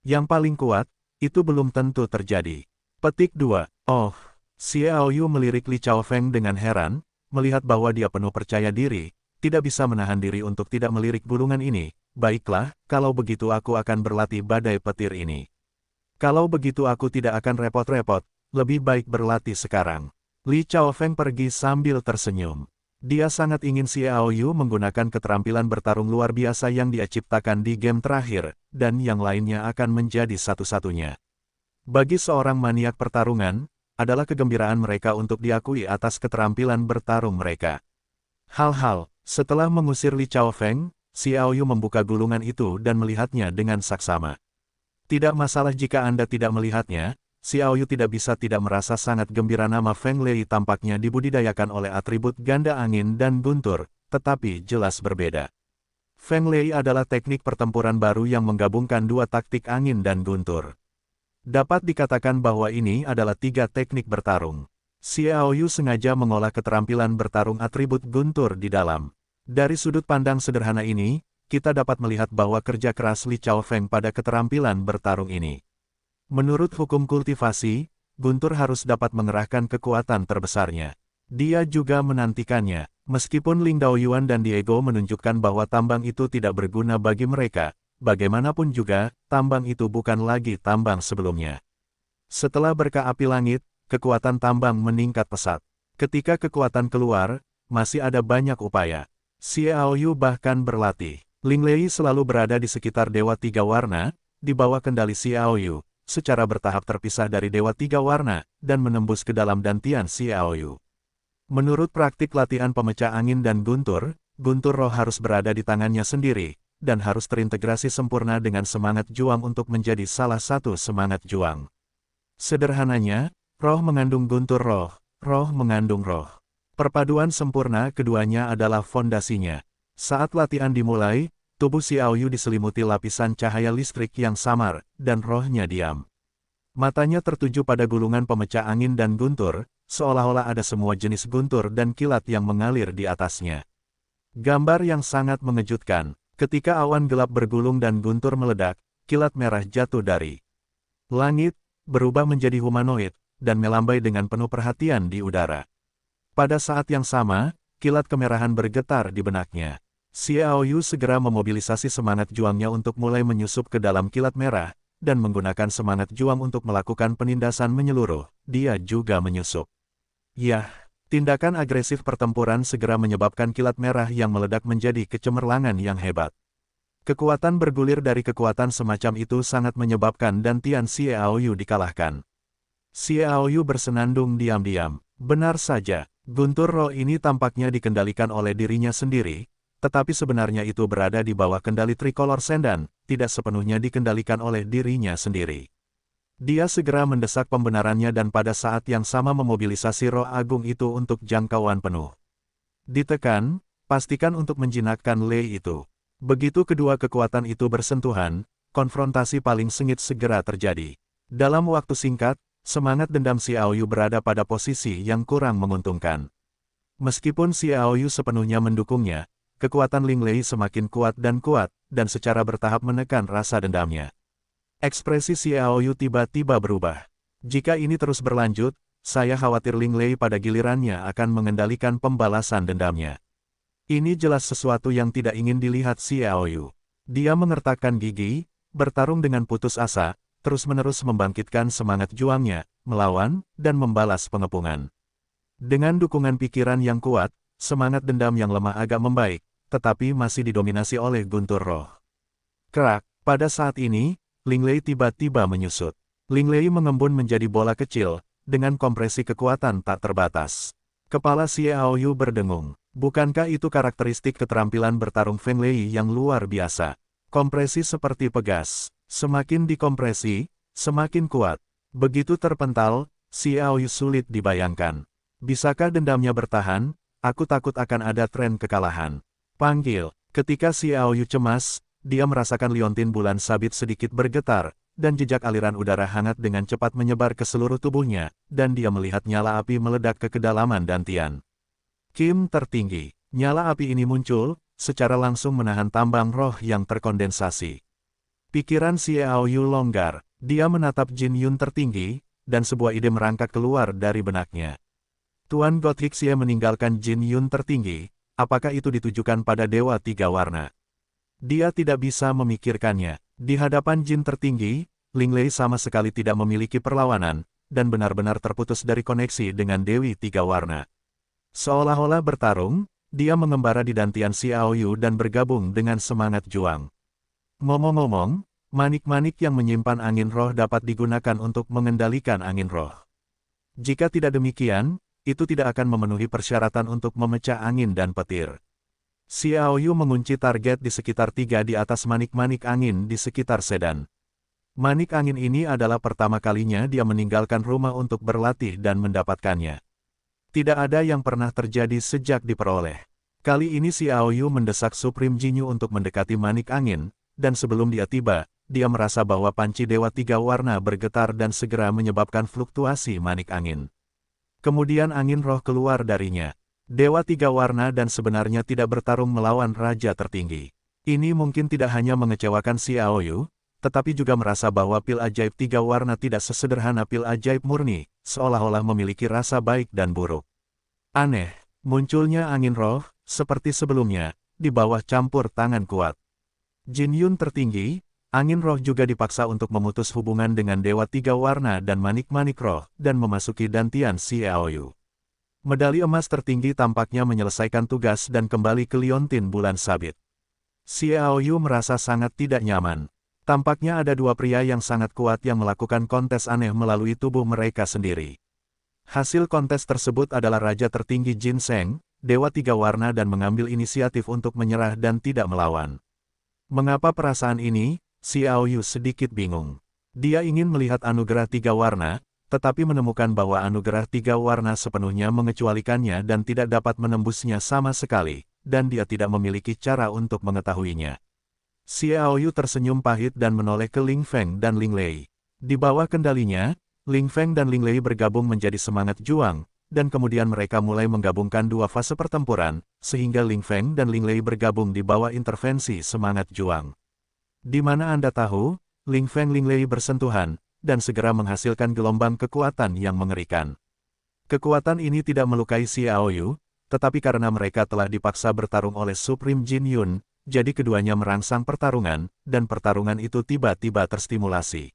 Yang paling kuat, itu belum tentu terjadi. Petik 2. Oh, Xiao Yu melirik Li Chaofeng dengan heran, melihat bahwa dia penuh percaya diri, tidak bisa menahan diri untuk tidak melirik gulungan ini. Baiklah, kalau begitu aku akan berlatih badai petir ini. Kalau begitu aku tidak akan repot-repot, lebih baik berlatih sekarang. Li Chaofeng pergi sambil tersenyum. Dia sangat ingin Xiao Yu menggunakan keterampilan bertarung luar biasa yang dia ciptakan di game terakhir, dan yang lainnya akan menjadi satu-satunya. Bagi seorang maniak pertarungan, adalah kegembiraan mereka untuk diakui atas keterampilan bertarung mereka. Setelah mengusir Li Chaofeng, Xiao Yu membuka gulungan itu dan melihatnya dengan saksama. Tidak masalah jika Anda tidak melihatnya, Xiao Yu tidak bisa tidak merasa sangat gembira. Nama Feng Lei tampaknya dibudidayakan oleh atribut ganda angin dan guntur, tetapi jelas berbeda. Feng Lei adalah teknik pertempuran baru yang menggabungkan dua taktik angin dan guntur. Dapat dikatakan bahwa ini adalah tiga teknik bertarung. Xiao Yu sengaja mengolah keterampilan bertarung atribut guntur di dalam. Dari sudut pandang sederhana ini, kita dapat melihat bahwa kerja keras Li Chaofeng pada keterampilan bertarung ini. Menurut hukum kultivasi, guntur harus dapat mengerahkan kekuatan terbesarnya. Dia juga menantikannya, meskipun Ling Daoyuan dan Diego menunjukkan bahwa tambang itu tidak berguna bagi mereka, bagaimanapun juga, tambang itu bukan lagi tambang sebelumnya. Setelah berkah api langit, kekuatan tambang meningkat pesat. Ketika kekuatan keluar, masih ada banyak upaya. Xiao Yu bahkan berlatih. Ling Lei selalu berada di sekitar Dewa Tiga Warna, di bawah kendali Xiao Yu, secara bertahap terpisah dari Dewa Tiga Warna, dan menembus ke dalam dantian Xiao Yu. Menurut praktik latihan pemecah angin dan guntur roh harus berada di tangannya sendiri, dan harus terintegrasi sempurna dengan semangat juang untuk menjadi salah satu semangat juang. Sederhananya, roh mengandung guntur roh mengandung roh. Perpaduan sempurna keduanya adalah fondasinya. Saat latihan dimulai, tubuh Xiao Yu diselimuti lapisan cahaya listrik yang samar, dan rohnya diam. Matanya tertuju pada gulungan pemecah angin dan guntur, seolah-olah ada semua jenis guntur dan kilat yang mengalir di atasnya. Gambar yang sangat mengejutkan, ketika awan gelap bergulung dan guntur meledak, kilat merah jatuh dari langit, berubah menjadi humanoid, dan melambai dengan penuh perhatian di udara. Pada saat yang sama, kilat kemerahan bergetar di benaknya. Xiao Yu segera memobilisasi semangat juangnya untuk mulai menyusup ke dalam kilat merah, dan menggunakan semangat juang untuk melakukan penindasan menyeluruh. Dia juga menyusup. Yah, tindakan agresif pertempuran segera menyebabkan kilat merah yang meledak menjadi kecemerlangan yang hebat. Kekuatan bergulir dari kekuatan semacam itu sangat menyebabkan dantian Xiao Yu dikalahkan. Xiao Yu bersenandung diam-diam. Benar saja, guntur roh ini tampaknya dikendalikan oleh dirinya sendiri, tetapi sebenarnya itu berada di bawah kendali Tricolor Sendan, tidak sepenuhnya dikendalikan oleh dirinya sendiri. Dia segera mendesak pembenarannya dan pada saat yang sama memobilisasi roh agung itu untuk jangkauan penuh. Ditekan, pastikan untuk menjinakkan Lei itu. Begitu kedua kekuatan itu bersentuhan, konfrontasi paling sengit segera terjadi. Dalam waktu singkat, semangat dendam Xiao Yu berada pada posisi yang kurang menguntungkan. Meskipun Xiao Yu sepenuhnya mendukungnya, kekuatan Ling Lei semakin kuat, dan secara bertahap menekan rasa dendamnya. Ekspresi Xiao Yu tiba-tiba berubah. Jika ini terus berlanjut, saya khawatir Ling Lei pada gilirannya akan mengendalikan pembalasan dendamnya. Ini jelas sesuatu yang tidak ingin dilihat Xiao Yu. Dia mengertakkan gigi, bertarung dengan putus asa, terus-menerus membangkitkan semangat juangnya, melawan, dan membalas pengepungan. Dengan dukungan pikiran yang kuat, semangat dendam yang lemah agak membaik, tetapi masih didominasi oleh guntur roh. Kerak, pada saat ini, Ling Lei tiba-tiba menyusut. Ling Lei mengembun menjadi bola kecil, dengan kompresi kekuatan tak terbatas. Kepala Xiao Yu berdengung. Bukankah itu karakteristik keterampilan bertarung Feng Lei yang luar biasa? Kompresi seperti pegas. Semakin dikompresi, semakin kuat. Begitu terpental, Xiao Yu sulit dibayangkan. Bisakah dendamnya bertahan? Aku takut akan ada tren kekalahan. Panggil. Ketika Xiao Yu cemas, dia merasakan liontin bulan sabit sedikit bergetar, dan jejak aliran udara hangat dengan cepat menyebar ke seluruh tubuhnya, dan dia melihat nyala api meledak ke kedalaman dantian. Kim tertinggi. Nyala api ini muncul, secara langsung menahan tambang roh yang terkondensasi. Pikiran Xiao Yu longgar, dia menatap Jin Yun tertinggi, dan sebuah ide merangkak keluar dari benaknya. Tuan Gothic Xie meninggalkan Jin Yun tertinggi, apakah itu ditujukan pada Dewa Tiga Warna? Dia tidak bisa memikirkannya. Di hadapan Jin tertinggi, Ling Lei sama sekali tidak memiliki perlawanan, dan benar-benar terputus dari koneksi dengan Dewi Tiga Warna. Seolah-olah bertarung, dia mengembara di dantian Xiao Yu dan bergabung dengan semangat juang. Ngomong-ngomong, manik-manik yang menyimpan angin roh dapat digunakan untuk mengendalikan angin roh. Jika tidak demikian, itu tidak akan memenuhi persyaratan untuk memecah angin dan petir. Xiao Yu mengunci target di sekitar 3 di atas manik-manik angin di sekitar sedan. Manik angin ini adalah pertama kalinya dia meninggalkan rumah untuk berlatih dan mendapatkannya. Tidak ada yang pernah terjadi sejak diperoleh. Kali ini Xiao Yu mendesak Supreme Jinyu untuk mendekati manik angin, dan sebelum dia tiba, dia merasa bahwa panci Dewa Tiga Warna bergetar dan segera menyebabkan fluktuasi manik angin. Kemudian angin roh keluar darinya. Dewa Tiga Warna dan sebenarnya tidak bertarung melawan Raja Tertinggi. Ini mungkin tidak hanya mengecewakan Xiao Yu, tetapi juga merasa bahwa pil ajaib Tiga Warna tidak sesederhana pil ajaib murni, seolah-olah memiliki rasa baik dan buruk. Aneh, munculnya angin roh, seperti sebelumnya, di bawah campur tangan kuat. Jin Yun tertinggi, angin roh juga dipaksa untuk memutus hubungan dengan Dewa Tiga Warna dan manik-manik roh, dan memasuki dantian Xiao Yu. Medali emas tertinggi tampaknya menyelesaikan tugas dan kembali ke liontin bulan sabit. Xiao Yu merasa sangat tidak nyaman. Tampaknya ada dua pria yang sangat kuat yang melakukan kontes aneh melalui tubuh mereka sendiri. Hasil kontes tersebut adalah Raja Tertinggi Jin Sheng, Dewa Tiga Warna dan mengambil inisiatif untuk menyerah dan tidak melawan. Mengapa perasaan ini? Xiao Yu sedikit bingung. Dia ingin melihat anugerah Tiga Warna, tetapi menemukan bahwa anugerah Tiga Warna sepenuhnya mengecualikannya dan tidak dapat menembusnya sama sekali, dan dia tidak memiliki cara untuk mengetahuinya. Xiao Yu tersenyum pahit dan menoleh ke Ling Feng dan Ling Lei. Di bawah kendalinya, Ling Feng dan Ling Lei bergabung menjadi semangat juang, dan kemudian mereka mulai menggabungkan dua fase pertempuran, sehingga Ling Feng dan Ling Lei bergabung di bawah intervensi semangat juang. Di mana Anda tahu, Ling Feng Ling Lei bersentuhan, dan segera menghasilkan gelombang kekuatan yang mengerikan. Kekuatan ini tidak melukai Xiao Yu, tetapi karena mereka telah dipaksa bertarung oleh Supreme Jin Yun, jadi keduanya merangsang pertarungan, dan pertarungan itu tiba-tiba terstimulasi.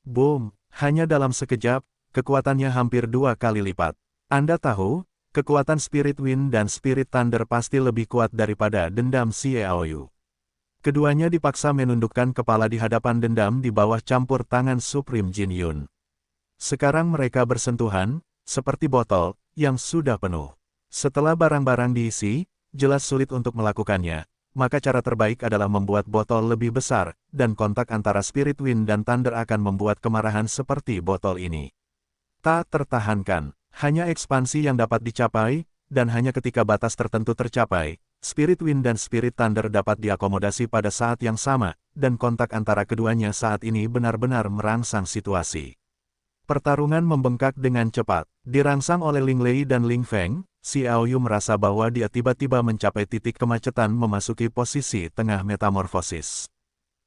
Boom! Hanya dalam sekejap, kekuatannya hampir 2 kali lipat. Anda tahu, kekuatan Spirit Wind dan Spirit Thunder pasti lebih kuat daripada dendam Xiao Yu. Keduanya dipaksa menundukkan kepala di hadapan dendam di bawah campur tangan Supreme Jin Yun. Sekarang mereka bersentuhan, seperti botol, yang sudah penuh. Setelah barang-barang diisi, jelas sulit untuk melakukannya, maka cara terbaik adalah membuat botol lebih besar, dan kontak antara Spirit Wind dan Thunder akan membuat kemarahan seperti botol ini tak tertahankan. Hanya ekspansi yang dapat dicapai, dan hanya ketika batas tertentu tercapai, Spirit Wind dan Spirit Thunder dapat diakomodasi pada saat yang sama, dan kontak antara keduanya saat ini benar-benar merangsang situasi. Pertarungan membengkak dengan cepat. Dirangsang oleh Ling Lei dan Ling Feng, Xiao Yu merasa bahwa dia tiba-tiba mencapai titik kemacetan memasuki posisi tengah metamorfosis.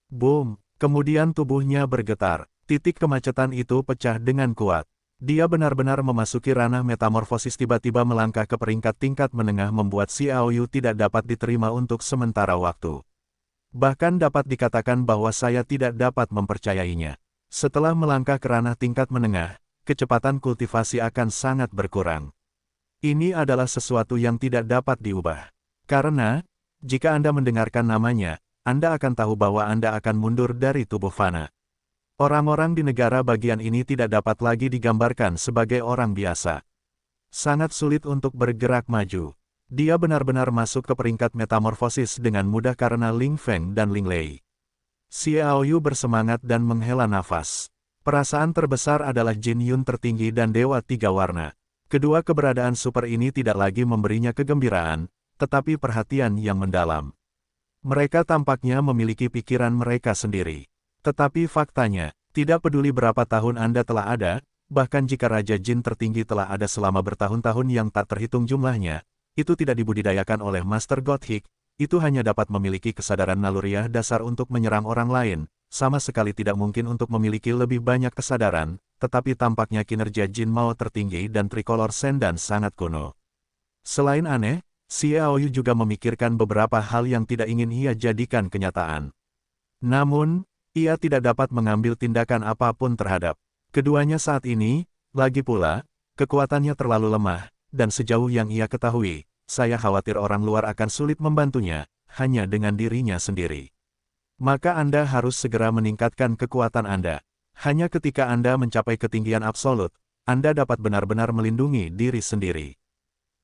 Boom! Kemudian tubuhnya bergetar. Titik kemacetan itu pecah dengan kuat. Dia benar-benar memasuki ranah metamorfosis tiba-tiba melangkah ke peringkat tingkat menengah membuat Xiao Yu tidak dapat diterima untuk sementara waktu. Bahkan dapat dikatakan bahwa saya tidak dapat mempercayainya. Setelah melangkah ke ranah tingkat menengah, kecepatan kultivasi akan sangat berkurang. Ini adalah sesuatu yang tidak dapat diubah. Karena, jika Anda mendengarkan namanya, Anda akan tahu bahwa Anda akan mundur dari tubuh fana. Orang-orang di negara bagian ini tidak dapat lagi digambarkan sebagai orang biasa. Sangat sulit untuk bergerak maju. Dia benar-benar masuk ke peringkat metamorfosis dengan mudah karena Ling Feng dan Ling Lei. Xiao Yu bersemangat dan menghela nafas. Perasaan terbesar adalah Jin Yun tertinggi dan Dewa Tiga Warna. Kedua keberadaan super ini tidak lagi memberinya kegembiraan, tetapi perhatian yang mendalam. Mereka tampaknya memiliki pikiran mereka sendiri. Tetapi faktanya, tidak peduli berapa tahun Anda telah ada, bahkan jika Raja Jin tertinggi telah ada selama bertahun-tahun yang tak terhitung jumlahnya, itu tidak dibudidayakan oleh Master Gothik. Itu hanya dapat memiliki kesadaran naluriah dasar untuk menyerang orang lain, sama sekali tidak mungkin untuk memiliki lebih banyak kesadaran, tetapi tampaknya kinerja Jin Mao tertinggi dan Tricolor Sendan sangat kuno. Selain aneh, Xiao Yu juga memikirkan beberapa hal yang tidak ingin ia jadikan kenyataan. Namun, ia tidak dapat mengambil tindakan apapun terhadap keduanya saat ini, lagi pula, kekuatannya terlalu lemah, dan sejauh yang ia ketahui, saya khawatir orang luar akan sulit membantunya, hanya dengan dirinya sendiri. Maka Anda harus segera meningkatkan kekuatan Anda. Hanya ketika Anda mencapai ketinggian absolut, Anda dapat benar-benar melindungi diri sendiri.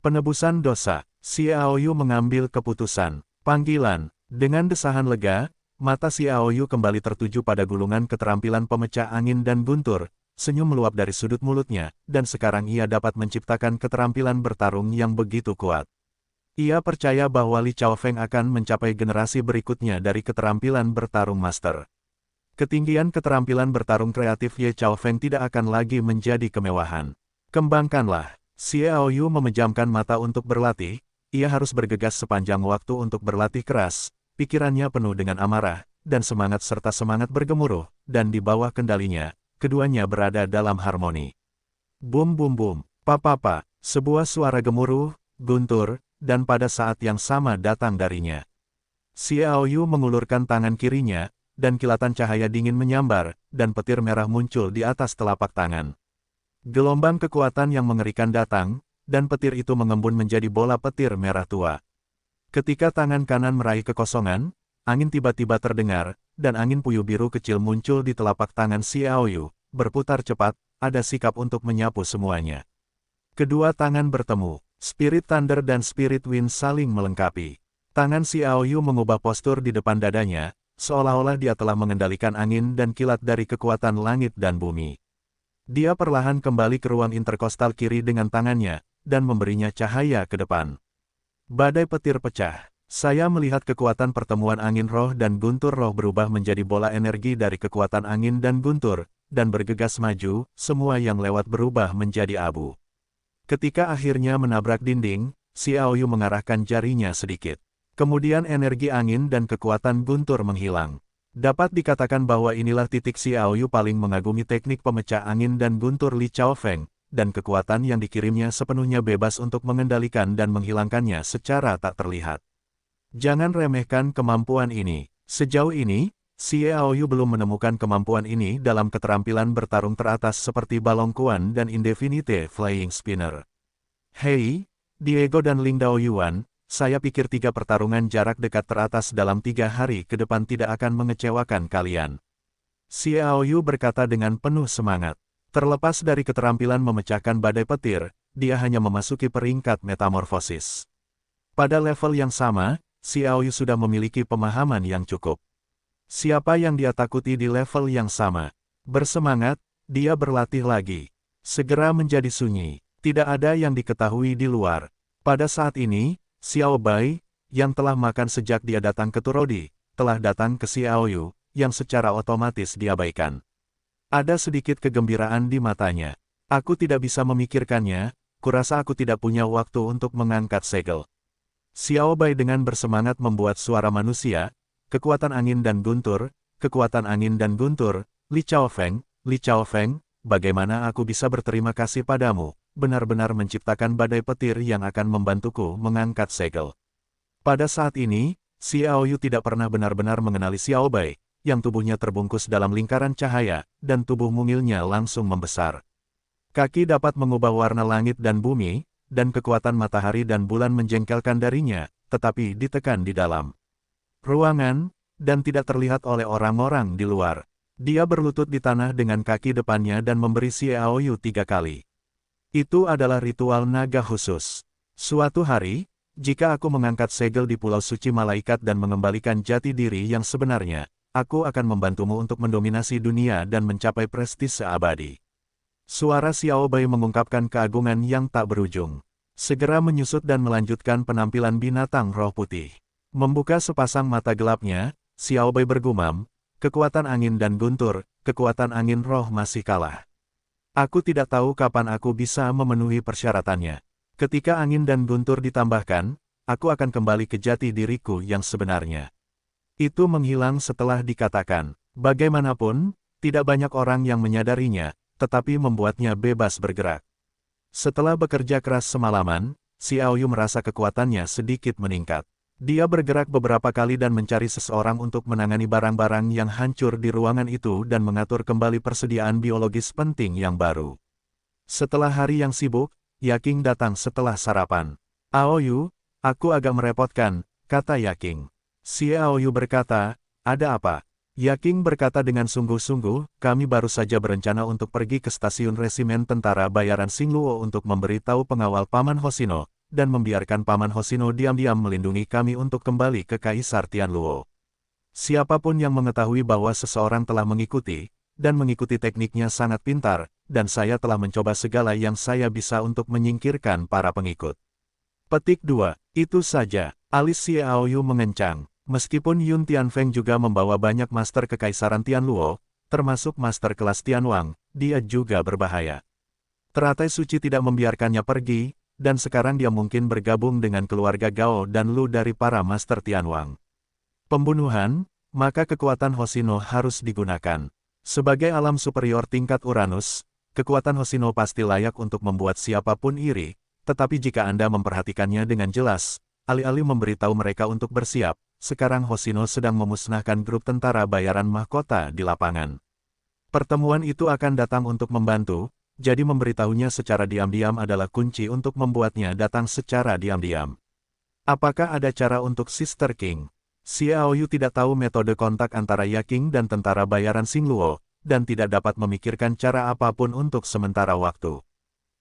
Penebusan dosa. Xiao Yu mengambil keputusan. Panggilan. Dengan desahan lega, mata Xiao Yu kembali tertuju pada gulungan keterampilan pemecah angin dan guntur. Senyum meluap dari sudut mulutnya, dan sekarang ia dapat menciptakan keterampilan bertarung yang begitu kuat. Ia percaya bahwa Li Chaofeng akan mencapai generasi berikutnya dari keterampilan bertarung master. Ketinggian keterampilan bertarung kreatif Ye Chaofeng tidak akan lagi menjadi kemewahan. Kembangkanlah. Xiao Yu memejamkan mata untuk berlatih, ia harus bergegas sepanjang waktu untuk berlatih keras, pikirannya penuh dengan amarah, dan semangat serta semangat bergemuruh, dan di bawah kendalinya, keduanya berada dalam harmoni. Bum bum bum, papa, sebuah suara gemuruh, guntur, dan pada saat yang sama datang darinya. Xiao Yu mengulurkan tangan kirinya, dan kilatan cahaya dingin menyambar, dan petir merah muncul di atas telapak tangan. Gelombang kekuatan yang mengerikan datang, dan petir itu mengembun menjadi bola petir merah tua. Ketika tangan kanan meraih kekosongan, angin tiba-tiba terdengar, dan angin puyuh biru kecil muncul di telapak tangan Xiao Yu, berputar cepat, ada sikap untuk menyapu semuanya. Kedua tangan bertemu, Spirit Thunder dan Spirit Wind saling melengkapi. Tangan Xiao Yu mengubah postur di depan dadanya, seolah-olah dia telah mengendalikan angin dan kilat dari kekuatan langit dan bumi. Dia perlahan kembali ke ruang interkostal kiri dengan tangannya, dan memberinya cahaya ke depan. Badai petir pecah. Saya melihat kekuatan pertemuan angin roh dan guntur roh berubah menjadi bola energi dari kekuatan angin dan guntur, dan bergegas maju, semua yang lewat berubah menjadi abu. Ketika akhirnya menabrak dinding, Xiao Yu mengarahkan jarinya sedikit. Kemudian energi angin dan kekuatan guntur menghilang. Dapat dikatakan bahwa inilah titik Xiao Yu paling mengagumi teknik pemecah angin dan guntur Li Chaofeng, dan kekuatan yang dikirimnya sepenuhnya bebas untuk mengendalikan dan menghilangkannya secara tak terlihat. Jangan remehkan kemampuan ini. Sejauh ini, Xiao Yu belum menemukan kemampuan ini dalam keterampilan bertarung teratas seperti Balong Kuan dan Indefinite Flying Spinner. Hei, Diego dan Ling Dao Yuan, saya pikir 3 pertarungan jarak dekat teratas dalam 3 hari ke depan tidak akan mengecewakan kalian. Xiao Yu berkata dengan penuh semangat. Terlepas dari keterampilan memecahkan badai petir, dia hanya memasuki peringkat metamorfosis. Pada level yang sama, Xiao Yu sudah memiliki pemahaman yang cukup. Siapa yang dia takuti di level yang sama? Bersemangat, dia berlatih lagi. Segera menjadi sunyi. Tidak ada yang diketahui di luar. Pada saat ini, Xiao Bai, yang telah makan sejak dia datang ke Turodi, telah datang ke Xiao Yu, yang secara otomatis diabaikan. Ada sedikit kegembiraan di matanya. Aku tidak bisa memikirkannya, kurasa aku tidak punya waktu untuk mengangkat segel. Xiao Bai dengan bersemangat membuat suara manusia, kekuatan angin dan guntur, kekuatan angin dan guntur, Li Chaofeng, bagaimana aku bisa berterima kasih padamu, benar-benar menciptakan badai petir yang akan membantuku mengangkat segel. Pada saat ini, Xiao Yu tidak pernah benar-benar mengenali Xiao Bai, yang tubuhnya terbungkus dalam lingkaran cahaya, dan tubuh mungilnya langsung membesar. Kaki dapat mengubah warna langit dan bumi, dan kekuatan matahari dan bulan menjengkelkan darinya, tetapi ditekan di dalam ruangan, dan tidak terlihat oleh orang-orang di luar. Dia berlutut di tanah dengan kaki depannya dan memberi Xiao Yu 3 kali. Itu adalah ritual naga khusus. Suatu hari, jika aku mengangkat segel di Pulau Suci Malaikat dan mengembalikan jati diri yang sebenarnya, aku akan membantumu untuk mendominasi dunia dan mencapai prestise abadi. Suara Xiao Bai mengungkapkan keagungan yang tak berujung. Segera menyusut dan melanjutkan penampilan binatang roh putih. Membuka sepasang mata gelapnya, Xiao Bai bergumam, kekuatan angin dan guntur, kekuatan angin roh masih kalah. Aku tidak tahu kapan aku bisa memenuhi persyaratannya. Ketika angin dan guntur ditambahkan, aku akan kembali ke jati diriku yang sebenarnya. Itu menghilang setelah dikatakan. Bagaimanapun, tidak banyak orang yang menyadarinya, tetapi membuatnya bebas bergerak. Setelah bekerja keras semalaman, Xiao Yu merasa kekuatannya sedikit meningkat. Dia bergerak beberapa kali dan mencari seseorang untuk menangani barang-barang yang hancur di ruangan itu dan mengatur kembali persediaan biologis penting yang baru. Setelah hari yang sibuk, Yaking datang setelah sarapan. "Aoyu, aku agak merepotkan," kata Yaking. Xiao Yu berkata, "Ada apa?" Yaking berkata dengan sungguh-sungguh, "Kami baru saja berencana untuk pergi ke stasiun resimen tentara bayaran Xingluo untuk memberitahu pengawal Paman Hoshino, dan membiarkan Paman Hoshino diam-diam melindungi kami untuk kembali ke Kaisar Tianluo. Siapapun yang mengetahui bahwa seseorang telah mengikuti, dan mengikuti tekniknya sangat pintar, dan saya telah mencoba segala yang saya bisa untuk menyingkirkan para pengikut." Petik 2. Itu saja. Alis Xiao Yu mengencang. Meskipun Yun Tianfeng juga membawa banyak master kekaisaran Tianluo, termasuk master kelas Tianwang, dia juga berbahaya. Teratai suci tidak membiarkannya pergi, dan sekarang dia mungkin bergabung dengan keluarga Gao dan Lu dari para master Tianwang. Pembunuhan, maka kekuatan Hoshino harus digunakan. Sebagai alam superior tingkat Uranus, kekuatan Hoshino pasti layak untuk membuat siapapun iri, tetapi jika Anda memperhatikannya dengan jelas, alih-alih memberitahu mereka untuk bersiap, sekarang Hoshino sedang memusnahkan grup tentara bayaran mahkota di lapangan. Pertemuan itu akan datang untuk membantu, jadi memberitahunya secara diam-diam adalah kunci untuk membuatnya datang secara diam-diam. Apakah ada cara untuk Sister King? Xiao Yu tidak tahu metode kontak antara Yaking dan tentara bayaran Xingluo, dan tidak dapat memikirkan cara apapun untuk sementara waktu.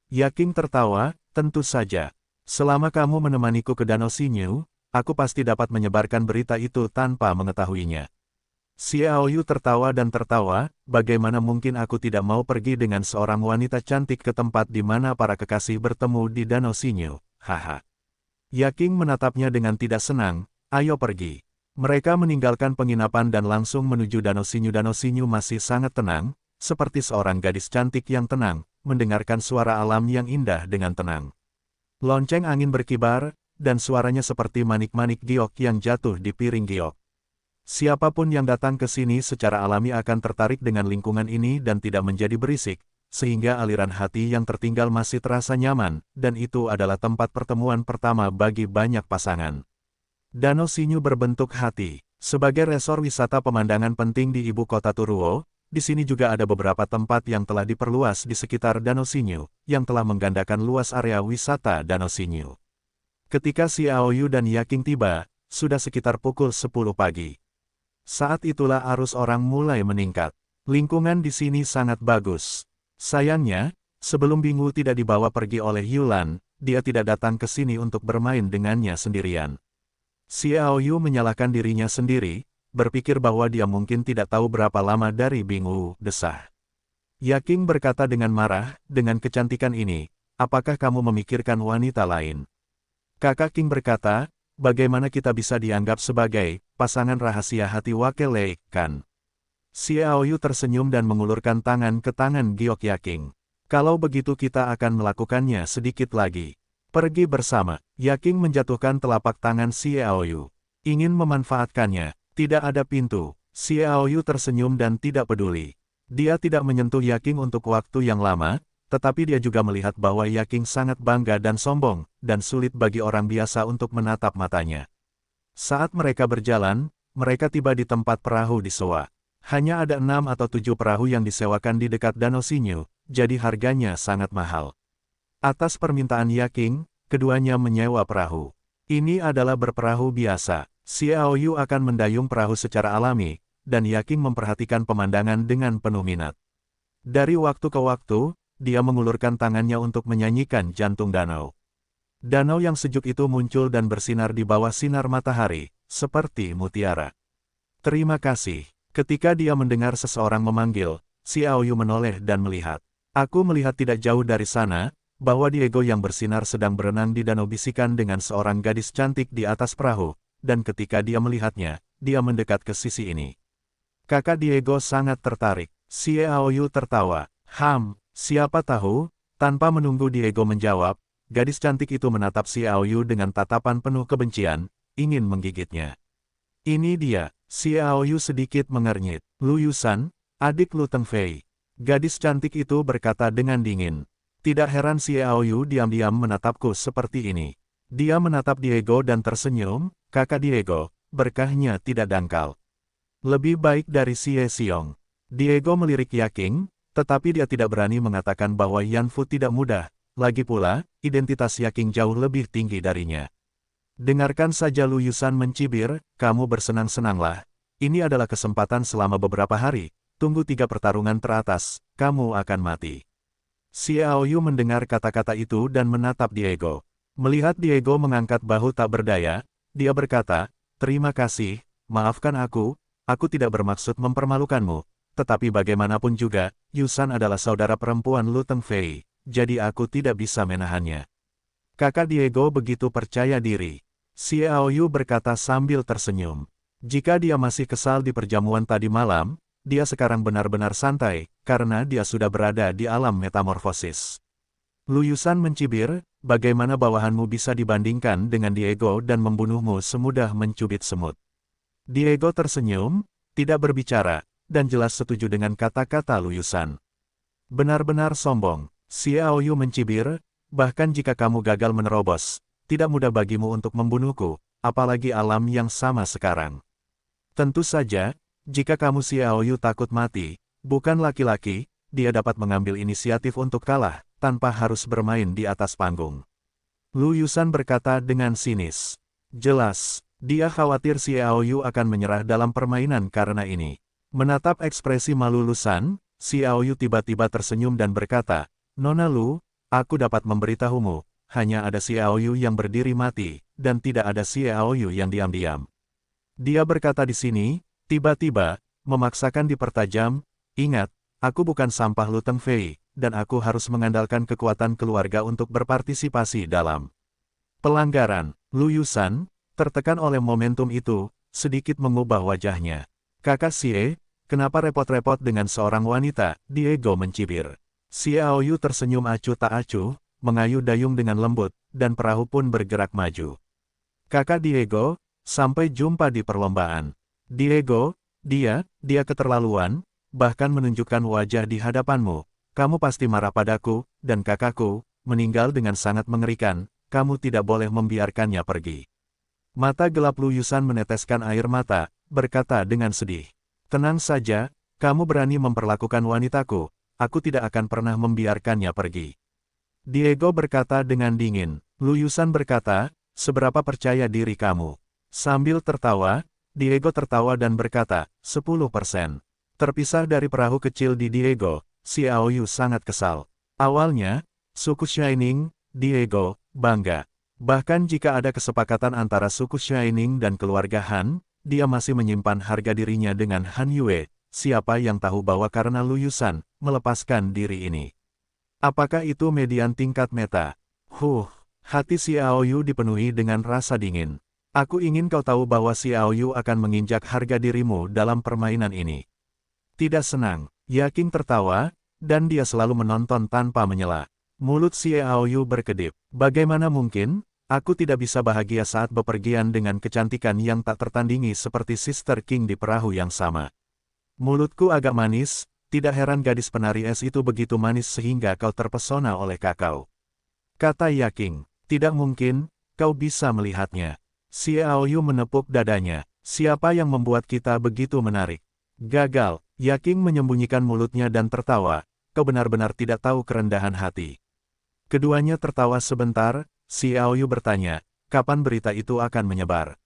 Yaking tertawa, "Tentu saja. Selama kamu menemaniku ke Danau Xinyu, aku pasti dapat menyebarkan berita itu tanpa mengetahuinya." Xiao Yu tertawa dan tertawa, "Bagaimana mungkin aku tidak mau pergi dengan seorang wanita cantik ke tempat di mana para kekasih bertemu di Danau Xinyu, haha." Yaking menatapnya dengan tidak senang, "Ayo pergi." Mereka meninggalkan penginapan dan langsung menuju Danau Xinyu. Danau Xinyu masih sangat tenang, seperti seorang gadis cantik yang tenang, mendengarkan suara alam yang indah dengan tenang. Lonceng angin berkibar, dan suaranya seperti manik-manik giok yang jatuh di piring giok. Siapapun yang datang ke sini secara alami akan tertarik dengan lingkungan ini dan tidak menjadi berisik, sehingga aliran hati yang tertinggal masih terasa nyaman, dan itu adalah tempat pertemuan pertama bagi banyak pasangan. Danau Xinyu berbentuk hati. Sebagai resor wisata pemandangan penting di ibu kota Turuo, di sini juga ada beberapa tempat yang telah diperluas di sekitar Danau Xinyu, yang telah menggandakan luas area wisata Danau Xinyu. Ketika Xiao Yu dan Yaking tiba, sudah sekitar pukul 10 pagi. Saat itulah arus orang mulai meningkat. Lingkungan di sini sangat bagus. Sayangnya, sebelum Bingwu tidak dibawa pergi oleh Yulan, dia tidak datang ke sini untuk bermain dengannya sendirian. Xiaoyu menyalahkan dirinya sendiri, berpikir bahwa dia mungkin tidak tahu berapa lama dari Bingwu, desah. Yaking berkata dengan marah, dengan kecantikan ini, apakah kamu memikirkan wanita lain? Kakak King berkata, bagaimana kita bisa dianggap sebagai pasangan rahasia hati Wakil Lei, kan? Xiaoyu tersenyum dan mengulurkan tangan ke tangan Giok Yaking. Kalau begitu kita akan melakukannya sedikit lagi. Pergi bersama. Yaking menjatuhkan telapak tangan Xiaoyu. Ingin memanfaatkannya. Tidak ada pintu. Xiaoyu tersenyum dan tidak peduli. Dia tidak menyentuh Yaking untuk waktu yang lama, tetapi dia juga melihat bahwa Yaking sangat bangga dan sombong, dan sulit bagi orang biasa untuk menatap matanya. Saat mereka berjalan, mereka tiba di tempat perahu disewa. Hanya ada 6 atau 7 perahu yang disewakan di dekat Danau Xinyu, jadi harganya sangat mahal. Atas permintaan Yaking, keduanya menyewa perahu. Ini adalah berperahu biasa. Xiaoyu akan mendayung perahu secara alami, dan Yaking memperhatikan pemandangan dengan penuh minat. Dari waktu ke waktu, dia mengulurkan tangannya untuk menyanyikan jantung danau. Danau yang sejuk itu muncul dan bersinar di bawah sinar matahari, seperti mutiara. Terima kasih. Ketika dia mendengar seseorang memanggil, Xiaoyu menoleh dan melihat. Aku melihat tidak jauh dari sana, bahwa Diego yang bersinar sedang berenang di danau, bisikan dengan seorang gadis cantik di atas perahu, dan ketika dia melihatnya, dia mendekat ke sisi ini. Kakak Diego sangat tertarik. Xiaoyu tertawa. Siapa tahu? Tanpa menunggu Diego menjawab, gadis cantik itu menatap Xiaoyu dengan tatapan penuh kebencian, ingin menggigitnya. Ini dia. Xiaoyu sedikit mengernyit. Lu Yusan, adik Lu Tengfei. Gadis cantik itu berkata dengan dingin. Tidak heran Xiaoyu diam-diam menatapku seperti ini. Dia menatap Diego dan tersenyum. Kakak Diego, berkahnya tidak dangkal. Lebih baik dari Xie Xiong. Diego melirik Yaking, tetapi dia tidak berani mengatakan bahwa Yan Fu tidak mudah, lagi pula, identitas Yaking jauh lebih tinggi darinya. Dengarkan saja, Lu Yusan mencibir, kamu bersenang-senanglah. Ini adalah kesempatan selama beberapa hari, tunggu 3 pertarungan teratas, kamu akan mati. Xiaoyu mendengar kata-kata itu dan menatap Diego. Melihat Diego mengangkat bahu tak berdaya, dia berkata, terima kasih, maafkan aku tidak bermaksud mempermalukanmu, tetapi bagaimanapun juga, Yusan adalah saudara perempuan Lu Tengfei, jadi aku tidak bisa menahannya. Kakak Diego begitu percaya diri. Xiaoyu berkata sambil tersenyum. Jika dia masih kesal di perjamuan tadi malam, dia sekarang benar-benar santai, karena dia sudah berada di alam metamorfosis. Lu Yusan mencibir, bagaimana bawahanmu bisa dibandingkan dengan Diego dan membunuhmu semudah mencubit semut. Diego tersenyum, tidak berbicara, dan jelas setuju dengan kata-kata Lu Yusan. Benar-benar sombong. Xiaoyu mencibir, bahkan jika kamu gagal menerobos, tidak mudah bagimu untuk membunuhku, apalagi alam yang sama sekarang. Tentu saja, jika kamu Xiaoyu takut mati, bukan laki-laki, dia dapat mengambil inisiatif untuk kalah, tanpa harus bermain di atas panggung. Lu Yusan berkata dengan sinis. Jelas. Dia khawatir Xiaoyu akan menyerah dalam permainan karena ini. Menatap ekspresi malu Lusan, Xiaoyu tiba-tiba tersenyum dan berkata, Nona Lu, aku dapat memberitahumu, hanya ada Xiaoyu yang berdiri mati, dan tidak ada Xiaoyu yang diam-diam. Dia berkata di sini, tiba-tiba, memaksakan dipertajam, ingat, aku bukan sampah Lu Tengfei, dan aku harus mengandalkan kekuatan keluarga untuk berpartisipasi dalam pelanggaran. Lu Yusan, tertekan oleh momentum itu, sedikit mengubah wajahnya. Kakak Xie, kenapa repot-repot dengan seorang wanita? Diego mencibir. Xiaoyu tersenyum acuh tak acuh, mengayuh dayung dengan lembut, dan perahu pun bergerak maju. Kakak Diego, sampai jumpa di perlombaan. Diego, dia keterlaluan, bahkan menunjukkan wajah di hadapanmu. Kamu pasti marah padaku, dan kakakku, meninggal dengan sangat mengerikan, kamu tidak boleh membiarkannya pergi. Mata gelap Lu Yusan meneteskan air mata, berkata dengan sedih. Tenang saja, kamu berani memperlakukan wanitaku, aku tidak akan pernah membiarkannya pergi. Diego berkata dengan dingin. Lu Yusan berkata, seberapa percaya diri kamu? Sambil tertawa, Diego tertawa dan berkata, 10%. Terpisah dari perahu kecil di Diego, Xiao Yu sangat kesal. Awalnya, suku Shining, Diego, bangga. Bahkan jika ada kesepakatan antara suku Shining dan keluarga Han, dia masih menyimpan harga dirinya dengan Han Yue. Siapa yang tahu bahwa karena Lu Yusan melepaskan diri ini. Apakah itu median tingkat meta? Hati Xiao Yu dipenuhi dengan rasa dingin. Aku ingin kau tahu bahwa Xiao Yu akan menginjak harga dirimu dalam permainan ini. Tidak senang, Yaking tertawa, dan dia selalu menonton tanpa menyela. Mulut Xiao Yu berkedip. Bagaimana mungkin? Aku tidak bisa bahagia saat bepergian dengan kecantikan yang tak tertandingi seperti Sister King di perahu yang sama. Mulutku agak manis, tidak heran gadis penari es itu begitu manis sehingga kau terpesona oleh kakao. Kata Yaking, tidak mungkin, kau bisa melihatnya. Xiao Yu menepuk dadanya, siapa yang membuat kita begitu menarik? Gagal, Yaking menyembunyikan mulutnya dan tertawa, kau benar-benar tidak tahu kerendahan hati. Keduanya tertawa sebentar, Xiao Yu bertanya, kapan berita itu akan menyebar?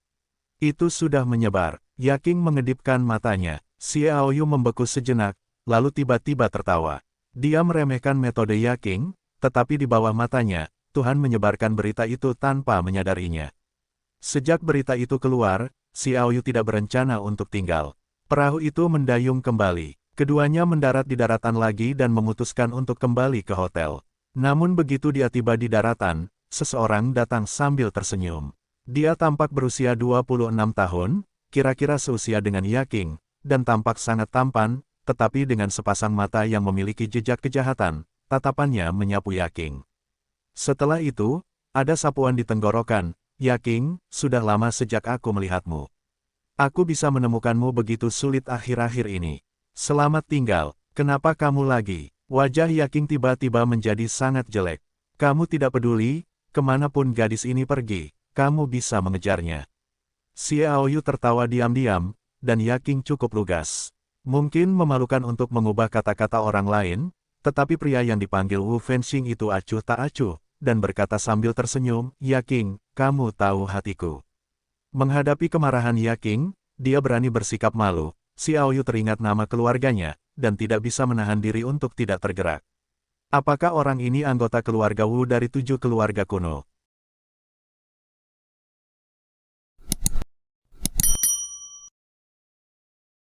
Itu sudah menyebar, Yaking mengedipkan matanya, Xiao Yu membeku sejenak, lalu tiba-tiba tertawa. Dia meremehkan metode Yaking, tetapi di bawah matanya, Tuhan menyebarkan berita itu tanpa menyadarinya. Sejak berita itu keluar, Xiao Yu tidak berencana untuk tinggal. Perahu itu mendayung kembali. Keduanya mendarat di daratan lagi dan memutuskan untuk kembali ke hotel. Namun begitu dia tiba di daratan, seseorang datang sambil tersenyum. Dia tampak berusia 26 tahun, kira-kira seusia dengan Yaking, dan tampak sangat tampan, tetapi dengan sepasang mata yang memiliki jejak kejahatan, tatapannya menyapu Yaking. Setelah itu, ada sapuan di tenggorokan, Yaking, sudah lama sejak aku melihatmu. Aku bisa menemukanmu begitu sulit akhir-akhir ini. Selamat tinggal, kenapa kamu lagi? Wajah Yaking tiba-tiba menjadi sangat jelek. Kamu tidak peduli, kemanapun gadis ini pergi, kamu bisa mengejarnya. Xiao Yu tertawa diam-diam, dan Yaking cukup lugas. Mungkin memalukan untuk mengubah kata-kata orang lain, tetapi pria yang dipanggil Wu Fenxing itu acuh tak acuh, dan berkata sambil tersenyum, Yaking, kamu tahu hatiku. Menghadapi kemarahan Yaking, dia berani bersikap malu. Xiao Yu teringat nama keluarganya, dan tidak bisa menahan diri untuk tidak tergerak. Apakah orang ini anggota keluarga Wu dari 7 keluarga kuno?